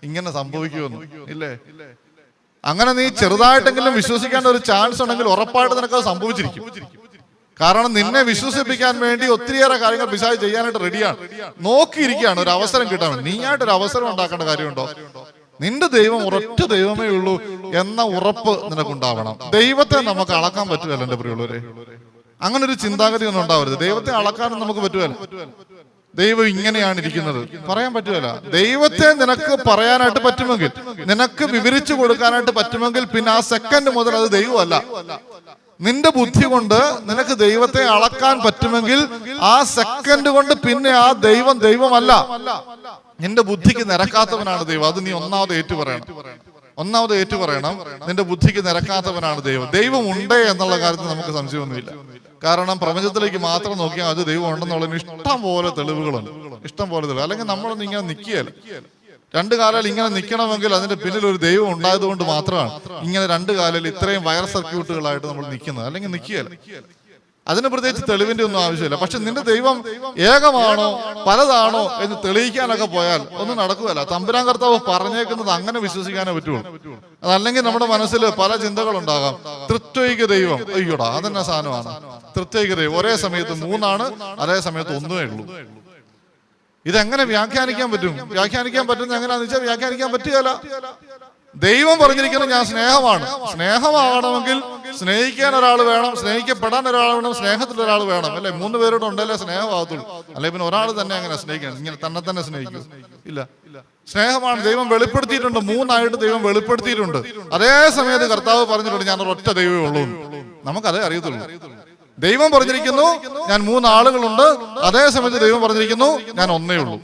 ഇങ്ങനെ സംഭവിക്കുമെന്ന് ഇല്ലേ? അങ്ങനെ നീ ചെറുതായിട്ടെങ്കിലും വിശ്വസിക്കാൻ ഒരു ചാൻസ് ഉണ്ടെങ്കിൽ ഉറപ്പായിട്ട് നിനക്ക് സംഭവിച്ചിരിക്കും. കാരണം നിന്നെ വിശ്വസിപ്പിക്കാൻ വേണ്ടി ഒത്തിരിയേറെ കാര്യങ്ങൾ പിശാച് ചെയ്യാനായിട്ട് റെഡിയാണ്, നോക്കിയിരിക്കുകയാണ് ഒരു അവസരം കിട്ടാൻ. നീയായിട്ടൊരു അവസരം ഉണ്ടാക്കേണ്ട കാര്യമുണ്ടോ? നിന്റെ ദൈവം ഒരൊറ്റ ദൈവമേ ഉള്ളൂ എന്ന ഉറപ്പ് നിനക്കുണ്ടാവണം. ദൈവത്തെ നമുക്ക് അളക്കാൻ പറ്റുമല്ലോ എന്റെ പ്രിയമുള്ളവരെ. അങ്ങനെ ഒരു ചിന്താഗതി ഒന്നും ഉണ്ടാവരുത്. ദൈവത്തെ അളക്കാനും നമുക്ക് പറ്റുമല്ലോ. ദൈവം ഇങ്ങനെയാണ് ഇരിക്കുന്നത് പറയാൻ പറ്റുമല്ല. ദൈവത്തെ നിനക്ക് പറയാനായിട്ട് പറ്റുമെങ്കിൽ, നിനക്ക് വിവരിച്ചു കൊടുക്കാനായിട്ട് പറ്റുമെങ്കിൽ, പിന്നെ ആ സെക്കൻഡ് മുതൽ അത് ദൈവമല്ല. നിന്റെ ബുദ്ധി കൊണ്ട് നിനക്ക് ദൈവത്തെ അളക്കാൻ പറ്റുമെങ്കിൽ ആ സെക്കൻഡ് കൊണ്ട് പിന്നെ ആ ദൈവം ദൈവമല്ല. നിന്റെ ബുദ്ധിക്ക് നിരക്കാത്തവനാണ് ദൈവം. അത് നീ ഒന്നാമത് ഏറ്റുപറയണം. നിന്റെ ബുദ്ധിക്ക് നിരക്കാത്തവനാണ് ദൈവം. ദൈവം ഉണ്ട് എന്നുള്ള കാര്യത്തിൽ നമുക്ക് സംശയമൊന്നുമില്ല. കാരണം പ്രപഞ്ചത്തിലേക്ക് മാത്രം നോക്കിയാൽ അത് ദൈവം ഉണ്ടെന്നുള്ളതിന് ഇഷ്ടം പോലെ തെളിവുകളുണ്ട്. അല്ലെങ്കിൽ നമ്മളൊന്നും ഇങ്ങനെ നിൽക്കുകയല്ല. രണ്ട് കാലിൽ ഇങ്ങനെ നിൽക്കണമെങ്കിൽ അതിന്റെ പിന്നിൽ ഒരു ദൈവം ഉണ്ടായത് കൊണ്ട് മാത്രമാണ് ഇങ്ങനെ രണ്ട് കാലിൽ ഇത്രയും വയർ സർക്യൂട്ടുകളായിട്ട് നമ്മൾ നിൽക്കുന്നത്. അല്ലെങ്കിൽ നിൽക്കുകയല്ല. അതിന് പ്രത്യേകിച്ച് തെളിവിന്റെ ഒന്നും ആവശ്യമില്ല. പക്ഷെ നിന്റെ ദൈവം ഏകമാണോ പലതാണോ എന്ന് തെളിയിക്കാനൊക്കെ പോയാൽ ഒന്നും നടക്കുകയല്ല. തമ്പുരാൻ കർത്താവ് പറഞ്ഞേക്കുന്നത് അങ്ങനെ വിശ്വസിക്കാനേ പറ്റുള്ളൂ. അതല്ലെങ്കിൽ നമ്മുടെ മനസ്സിൽ പല ചിന്തകളുണ്ടാകാം. തൃത്വൈക ദൈവം, അയ്യോടാ അതെന്നെ സാധനമാണ്. തൃത്വൈക ദൈവം ഒരേ സമയത്ത് മൂന്നാണ്, അതേ സമയത്ത് ഒന്നുമേ ഉള്ളൂ. ഇതെങ്ങനെ വ്യാഖ്യാനിക്കാൻ പറ്റും? വ്യാഖ്യാനിക്കാൻ പറ്റുന്ന എങ്ങനെയാന്ന് വെച്ചാൽ വ്യാഖ്യാനിക്കാൻ പറ്റുകയില്ല. ദൈവം പറഞ്ഞിരിക്കുന്നത് ഞാൻ സ്നേഹമാണ്. സ്നേഹമാകണമെങ്കിൽ സ്നേഹിക്കാൻ ഒരാൾ വേണം, സ്നേഹിക്കപ്പെടാൻ ഒരാൾ വേണം, സ്നേഹത്തിൽ ഒരാൾ വേണം, അല്ലെ? 3 പേരോട് ഉണ്ടല്ലേ സ്നേഹമാകത്തുള്ളൂ. അല്ലെ പിന്നെ ഒരാൾ തന്നെ അങ്ങനെ സ്നേഹിക്കണം? ഇങ്ങനെ തന്നെ സ്നേഹിക്കൂ? ഇല്ല. സ്നേഹമാണ് ദൈവം വെളിപ്പെടുത്തിയിട്ടുണ്ട്. 3 ദൈവം വെളിപ്പെടുത്തിയിട്ടുണ്ട്. അതേ സമയത്ത് കർത്താവ് പറഞ്ഞിട്ടുണ്ട് ഞാൻ ഒരൊറ്റ ദൈവമേ ഉള്ളൂ. നമുക്കതേ അറിയത്തുള്ളൂ. ദൈവം പറഞ്ഞിരിക്കുന്നു ഞാൻ 3 ആളുകളുണ്ട്, അതേ സമയത്ത് ദൈവം പറഞ്ഞിരിക്കുന്നു ഞാൻ ഒന്നേ ഉള്ളൂ.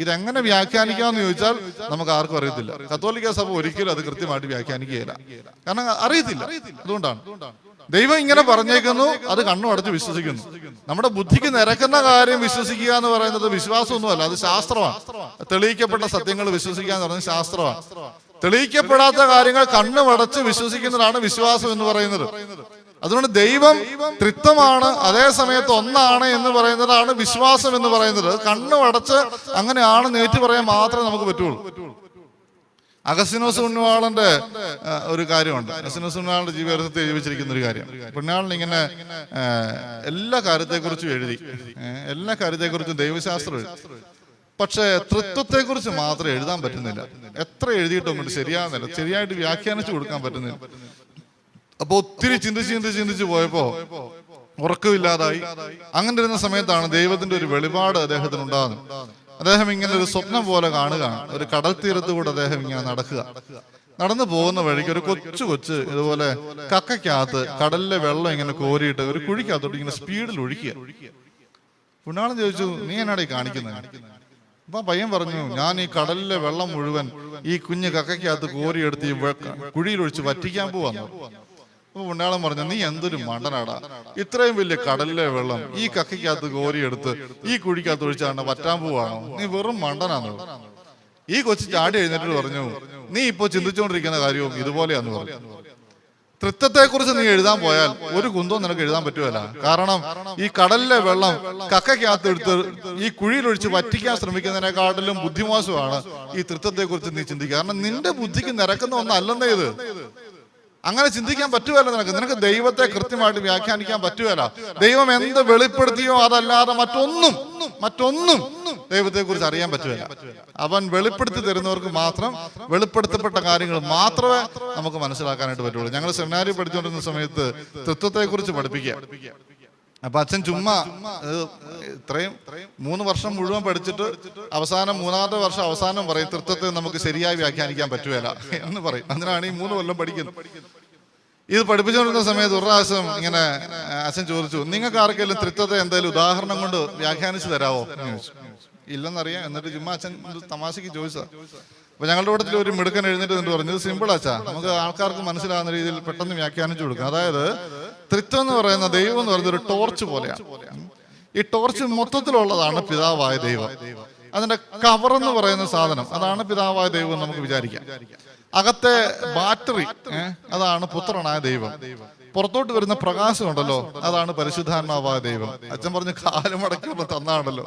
ഇതെങ്ങനെ വ്യാഖ്യാനിക്കാമെന്ന് ചോദിച്ചാൽ നമുക്ക് ആർക്കും അറിയത്തില്ല. കത്തോലിക്ക സഭ ഒരിക്കലും അത് കൃത്യമായിട്ട് വ്യാഖ്യാനിക്കുകയില്ല. കാരണം അറിയത്തില്ല. അതുകൊണ്ടാണ് ദൈവം ഇങ്ങനെ പറഞ്ഞേക്കുന്നു, അത് കണ്ണും അടച്ച് വിശ്വസിക്കുന്നു. നമ്മുടെ ബുദ്ധിക്ക് നിരക്കുന്ന കാര്യം വിശ്വസിക്കുക എന്ന് പറയുന്നത് വിശ്വാസമൊന്നുമല്ല, അത് ശാസ്ത്രമാണ്. തെളിയിക്കപ്പെട്ട സത്യങ്ങൾ വിശ്വസിക്കുക എന്ന് പറയുന്നത് ശാസ്ത്രമാണ്. തെളിയിക്കപ്പെടാത്ത കാര്യങ്ങൾ കണ്ണുമടച്ച് വിശ്വസിക്കുന്നതാണ് വിശ്വാസം എന്ന് പറയുന്നത്. അതുകൊണ്ട് ദൈവം ത്രിത്വമാണ്, അതേ സമയത്ത് ഒന്നാണ് എന്ന് പറയുന്നതാണ് വിശ്വാസം എന്ന് പറയുന്നത്. കണ്ണുമടച്ച് അങ്ങനെയാണെന്ന് ഏറ്റു പറയാൻ മാത്രമേ നമുക്ക് പറ്റുള്ളൂ. അഗസ്തീനോസ് പുണ്യവാളന്റെ ഒരു കാര്യമുണ്ട്. അഗസ്തീനോസ് പുണ്യവാളന്റെ ജീവിതത്തിൽ എഴുതിച്ചിരിക്കുന്ന ഒരു കാര്യം. പുണ്യവാളൻ ഇങ്ങനെ എല്ലാ കാര്യത്തെക്കുറിച്ചും എഴുതി, എല്ലാ കാര്യത്തെക്കുറിച്ചും ദൈവശാസ്ത്രം എഴുതി. പക്ഷെ തൃത്വത്തെക്കുറിച്ച് മാത്രം എഴുതാൻ പറ്റുന്നില്ല. എത്ര എഴുതിയിട്ടും കൊണ്ട് ശരിയാകുന്നില്ല, ശരിയായിട്ട് വ്യാഖ്യാനിച്ചു കൊടുക്കാൻ പറ്റുന്നില്ല. അപ്പൊ ഒത്തിരി ചിന്തിച്ച് പോയപ്പോ ഉറക്കമില്ലാതായി. അങ്ങനെ ഇരുന്ന സമയത്താണ് ദൈവത്തിന്റെ ഒരു വെളിപാട് അദ്ദേഹത്തിന് ഉണ്ടാകുന്നത്. അദ്ദേഹം ഇങ്ങനെ ഒരു സ്വപ്നം പോലെ കാണുകയാണ്. ഒരു കടൽ തീരത്ത് കൂടെ അദ്ദേഹം ഇങ്ങനെ നടന്നു പോകുന്ന വഴിക്ക് ഒരു കൊച്ചു ഇതുപോലെ കക്കയ്ക്കകത്ത് കടലിലെ വെള്ളം ഇങ്ങനെ കോരിയിട്ട് ഒരു കുഴിക്കകത്തോട്ട് ഇങ്ങനെ സ്പീഡിൽ ഒഴിക്കുക. പുണ്യാളൻ ചോദിച്ചു, നീ എന്നാടേ കാണിക്കുന്നത്? അപ്പൊ പയ്യൻ പറഞ്ഞു, ഞാൻ ഈ കടലിലെ വെള്ളം മുഴുവൻ ഈ കുഞ്ഞ് കക്കയ്ക്കകത്ത് കോരിയെടുത്ത് ഈ കുഴിയിലൊഴിച്ച് വറ്റിക്കാൻ പോവാന്ന്. അപ്പൊ പുണ്യാളൻ പറഞ്ഞു, നീ എന്തൊരു മണ്ടനാടാ, ഇത്രയും വലിയ കടലിലെ വെള്ളം ഈ കക്കയ്ക്കകത്ത് കോരിയെടുത്ത് ഈ കുഴിക്കകത്ത് ഒഴിച്ചാണ് വറ്റാൻ പോവാണോ? നീ വെറും മണ്ടനാന്ന്. ഈ കൊച്ചു ചാടി എഴുന്നേറ്റ് പറഞ്ഞു, നീ ഇപ്പൊ ചിന്തിച്ചുകൊണ്ടിരിക്കുന്ന കാര്യവും ഇതുപോലെയാന്ന് പറഞ്ഞു. തൃത്വത്തെ കുറിച്ച് നീ എഴുതാൻ പോയാൽ ഒരു കുന്തവും നിനക്ക് എഴുതാൻ പറ്റുമല്ല. കാരണം ഈ കടലിലെ വെള്ളം കക്കയ്ക്കകത്ത് എടുത്ത് ഈ കുഴിയിലൊഴിച്ച് വറ്റിക്കാൻ ശ്രമിക്കുന്നതിനെക്കാട്ടിലും ബുദ്ധിമോശമാണ് ഈ തൃത്വത്തെ കുറിച്ച് നീ ചിന്തിക്കുക. കാരണം നിന്റെ ബുദ്ധിക്ക് നിരക്കുന്ന ഒന്നല്ലെന്നേ ഇത്. അങ്ങനെ ചിന്തിക്കാൻ പറ്റുമല്ല നിനക്ക് ദൈവത്തെ കൃത്യമായിട്ട് വ്യാഖ്യാനിക്കാൻ പറ്റുമല്ല. ദൈവം എന്ത് വെളിപ്പെടുത്തിയോ അതല്ലാതെ മറ്റൊന്നും ദൈവത്തെ കുറിച്ച് അറിയാൻ പറ്റുമല്ല. അവൻ വെളിപ്പെടുത്തി തരുന്നവർക്ക് മാത്രം വെളിപ്പെടുത്തപ്പെട്ട കാര്യങ്ങൾ മാത്രമേ നമുക്ക് മനസ്സിലാക്കാനായിട്ട് പറ്റുള്ളൂ. ഞങ്ങൾ സെമിനാരി പഠിച്ചുകൊണ്ടിരുന്ന സമയത്ത് തൃത്വത്തെ കുറിച്ച് പഠിപ്പിക്കുക. അപ്പൊ അച്ഛൻ ചുമ്മാ ഇത്രയും 3 വർഷം മുഴുവൻ പഠിച്ചിട്ട് അവസാനം 3ാമത്തെ വർഷം അവസാനം പറയും തൃത്വത്തെ നമുക്ക് ശരിയായി വ്യാഖ്യാനിക്കാൻ പറ്റുകയില്ല എന്ന് പറയും. അതിനാണ് ഈ 3 കൊല്ലം പഠിക്കുന്നത്. ഇത് പഠിപ്പിച്ചുകൊണ്ടിരുന്ന സമയത്ത് ഒരു പ്രാവശ്യം ഇങ്ങനെ അച്ഛൻ ചോദിച്ചു, നിങ്ങൾക്ക് ആർക്കെങ്കിലും തൃത്വത്തെ എന്തെങ്കിലും ഉദാഹരണം കൊണ്ട് വ്യാഖ്യാനിച്ചു തരാവോ എന്ന് ചോദിച്ചു. ഇല്ലെന്നറിയാം. എന്നിട്ട് ചുമ്മാ അച്ഛൻ തമാശക്ക് ചോദിച്ചാ. അപ്പൊ ഞങ്ങളുടെ കൂട്ടത്തിൽ ഒരു മിടുക്കൻ എഴുന്നേറ്റ് എന്ന് പറഞ്ഞത് സിമ്പിൾ അച്ഛാ, നമുക്ക് ആൾക്കാർക്ക് മനസ്സിലാകുന്ന രീതിയിൽ പെട്ടെന്ന് വ്യാഖ്യാനിച്ചു കൊടുക്കാം. അതായത് തൃത്വം എന്ന് പറയുന്ന ദൈവം എന്ന് പറയുന്നത് ഒരു ടോർച്ച് പോലെയാണ്. ഈ ടോർച്ച് മൊത്തത്തിലുള്ളതാണ് പിതാവായ ദൈവം. അതിന്റെ കവർ എന്ന് പറയുന്ന സാധനം അതാണ് പിതാവായ ദൈവം നമുക്ക് വിചാരിക്കാം. അകത്തെ ബാറ്ററി അതാണ് പുത്രനായ ദൈവം. പുറത്തോട്ട് വരുന്ന പ്രകാശം ഉണ്ടല്ലോ, അതാണ് പരിശുദ്ധാത്മാവായ ദൈവം. അച്ഛൻ പറഞ്ഞ് കാലുമടക്കി തന്നാണല്ലോ.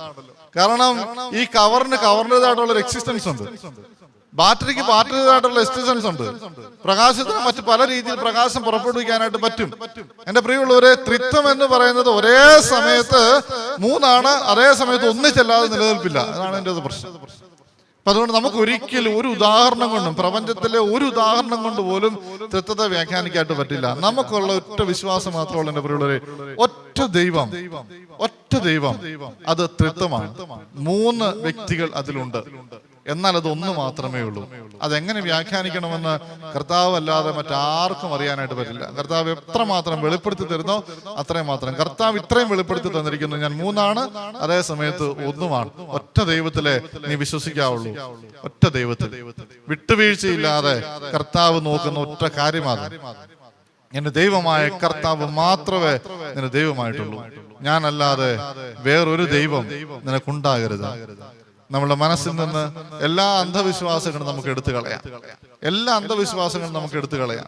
കാരണം ഈ കവറിൻ്റെതായിട്ടുള്ള ഒരു എക്സിസ്റ്റൻസ് ഉണ്ട്. ബാറ്ററിക്ക് ബാറ്ററിയുടേതായിട്ടുള്ള എക്സിസ്റ്റൻസ് ഉണ്ട്. പ്രകാശത്തിന് മറ്റു പല രീതിയിൽ പ്രകാശം പുറപ്പെടുവിക്കാനായിട്ട് പറ്റും. എന്റെ പ്രിയമുള്ളവരെ, ത്രിത്വം എന്ന് പറയുന്നത് ഒരേ സമയത്ത് 3 അതേ സമയത്ത് ഒന്നിച്ചല്ലാതെ നിലനിൽപ്പില്ല. അതാണ് എൻ്റെ പ്രശ്നം. അപ്പൊ അതുകൊണ്ട് നമുക്ക് ഒരിക്കലും ഒരു ഉദാഹരണം കൊണ്ടും പ്രപഞ്ചത്തിലെ ഒരു ഉദാഹരണം കൊണ്ട് പോലും തൃത്വത്തെ വ്യാഖ്യാനിക്കാനായിട്ട് പറ്റില്ല. നമുക്കുള്ള ഒറ്റ വിശ്വാസം മാത്രമുള്ള എന്റെ പ്രിയമുള്ളവരെ, ഒറ്റ ദൈവം അത് ത്രിത്വമാണ്. 3 വ്യക്തികൾ അതിലുണ്ട്. എന്നാൽ അത് ഒന്ന് മാത്രമേ ഉള്ളൂ. അതെങ്ങനെ വ്യാഖ്യാനിക്കണമെന്ന് കർത്താവ് അല്ലാതെ മറ്റാർക്കും അറിയാനായിട്ട് പറ്റില്ല. കർത്താവ് എത്രമാത്രം വെളിപ്പെടുത്തി തരുന്നോ അത്രയും മാത്രം. കർത്താവ് ഇത്രയും വെളിപ്പെടുത്തി തന്നിരിക്കുന്നു, ഞാൻ 3 അതേ സമയത്ത് ഒന്നുമാണ്. ഒറ്റ ദൈവത്തിലെ നീ വിശ്വസിക്കാവുള്ളൂ. ഒറ്റ ദൈവത്തിൽ വിട്ടുവീഴ്ചയില്ലാതെ കർത്താവ് നോക്കുന്ന ഒറ്റ കാര്യമാണ്, എന്റെ ദൈവമായ കർത്താവ് മാത്രമേ നിന്റെ ദൈവമായിട്ടുള്ളൂ. ഞാനല്ലാതെ വേറൊരു ദൈവം നിനക്കുണ്ടാകരുത്. നമ്മുടെ മനസ്സിൽ നിന്ന് എല്ലാ അന്ധവിശ്വാസങ്ങളും നമുക്ക് എടുത്തു കളയാം. എല്ലാ അന്ധവിശ്വാസങ്ങളും നമുക്ക് എടുത്തു കളയാം.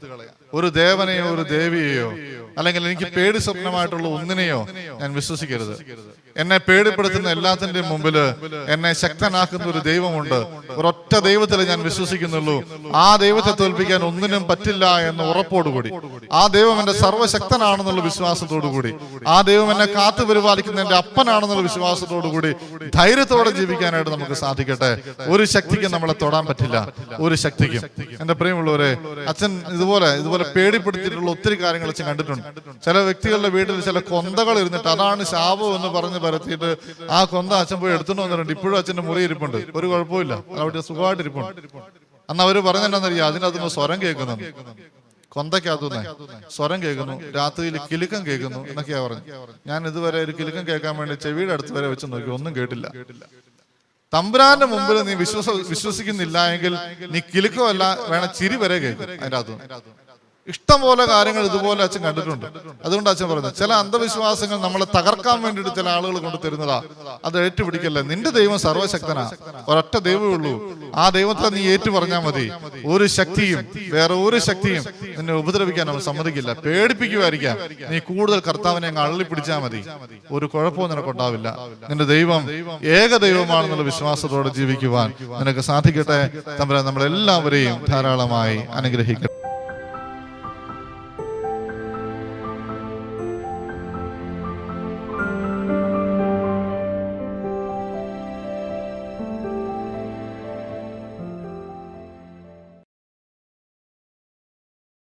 ഒരു ദേവനെയോ ഒരു ദേവിയെയോ അല്ലെങ്കിൽ എനിക്ക് പേടി സ്വപ്നമായിട്ടുള്ള ഒന്നിനെയോ ഞാൻ വിശ്വസിക്കരുത്. എന്നെ പേടിപ്പെടുത്തുന്ന എല്ലാത്തിന്റെയും മുമ്പിൽ എന്നെ ശക്തനാക്കുന്ന ഒരു ദൈവമുണ്ട്. ഒരൊറ്റ ദൈവത്തിൽ ഞാൻ വിശ്വസിക്കുന്നുള്ളൂ. ആ ദൈവത്തെ തോൽപ്പിക്കാൻ ഒന്നിനും പറ്റില്ല എന്ന ഉറപ്പോടുകൂടി, ആ ദൈവം എന്റെ സർവ്വശക്തനാണെന്നുള്ള വിശ്വാസത്തോടുകൂടി, ആ ദൈവം എന്നെ കാത്തു പരിപാലിക്കുന്ന എന്റെ അപ്പനാണെന്നുള്ള വിശ്വാസത്തോടുകൂടി ധൈര്യത്തോടെ ജീവിക്കാനായിട്ട് നമുക്ക് സാധിക്കട്ടെ. ഒരു ശക്തിക്കും നമ്മളെ തൊടാൻ പറ്റില്ല, ഒരു ശക്തിക്കും. എന്റെ പ്രിയമുള്ളവരെ, അച്ഛൻ ഇതുപോലെ പേടിപ്പെടുത്തിയിട്ടുള്ള ഒത്തിരി കാര്യങ്ങൾ അച്ഛൻ കണ്ടിട്ടുണ്ട്. ചില വ്യക്തികളുടെ വീട്ടിൽ ചില കൊന്തകൾ ഇരുന്നിട്ട് അതാണ് ശാപം എന്ന് പറഞ്ഞ് പരത്തിയിട്ട് ആ കൊന്ത അച്ഛൻ പോയി എടുത്തുകൊണ്ട് വന്നിട്ടുണ്ട്. ഇപ്പോഴും അച്ഛന്റെ മുറി ഇരിപ്പുണ്ട്, ഒരു കുഴപ്പമില്ല, അവിടെ സുഖമായിട്ട് ഇരിപ്പുണ്ട്. അന്ന് അവര് പറഞ്ഞെന്താണെന്നറിയാം, അതിനകത്തുനിന്ന് സ്വരം കേൾക്കുന്നു, കൊന്തക്കകത്തുനിന്ന് സ്വരം കേൾക്കുന്നു, രാത്രിയിൽ കിലുക്കം കേൾക്കുന്നു എന്നൊക്കെയാ പറഞ്ഞു. ഞാൻ ഇതുവരെ ഒരു കിലുക്കം കേൾക്കാൻ വേണ്ടി ചെവിയുടെ അടുത്ത് വരെ വെച്ച് നോക്കി, ഒന്നും കേട്ടില്ല. തമ്പുരാന്റെ മുമ്പിൽ നീ വിശ്വസിക്കുന്നില്ല എങ്കിൽ നീ കിലുക്കമല്ല വേണം ചിരി വരെ കേൾക്കും അതിൻ്റെ അകത്തുനിന്ന്. ഇഷ്ടം പോലെ കാര്യങ്ങൾ ഇതുപോലെ അച്ഛൻ കണ്ടിട്ടുണ്ട്. അതുകൊണ്ട് അച്ഛൻ പറഞ്ഞു, ചില അന്ധവിശ്വാസങ്ങൾ നമ്മളെ തകർക്കാൻ വേണ്ടിയിട്ട് ചില ആളുകൾ കൊണ്ട് തരുന്നതാ, അത് ഏറ്റുപിടിക്കല്ലേ. നിന്റെ ദൈവം സർവ്വശക്തനാ, ഒരൊറ്റ ദൈവമേ ഉള്ളൂ. ആ ദൈവത്തെ നീ ഏറ്റു പറഞ്ഞാൽ മതി. ഒരു ശക്തിയും വേറെ ഒരു ശക്തിയും നിന്നെ ഉപദ്രവിക്കാൻ നമ്മൾ സമ്മതിക്കില്ല. പേടിപ്പിക്കുമായിരിക്കാം, നീ കൂടുതൽ കർത്താവിനെ അങ്ങ് അള്ളി പിടിച്ചാൽ മതി, ഒരു കുഴപ്പവും നിനക്കുണ്ടാവില്ല. നിന്റെ ദൈവം ഏക ദൈവമാണെന്നുള്ള വിശ്വാസത്തോടെ ജീവിക്കുവാൻ നിനക്ക് സാധിക്കട്ടെ. തമ്പുരാൻ നമ്മളെല്ലാവരെയും ധാരാളമായി അനുഗ്രഹിക്കട്ടെ.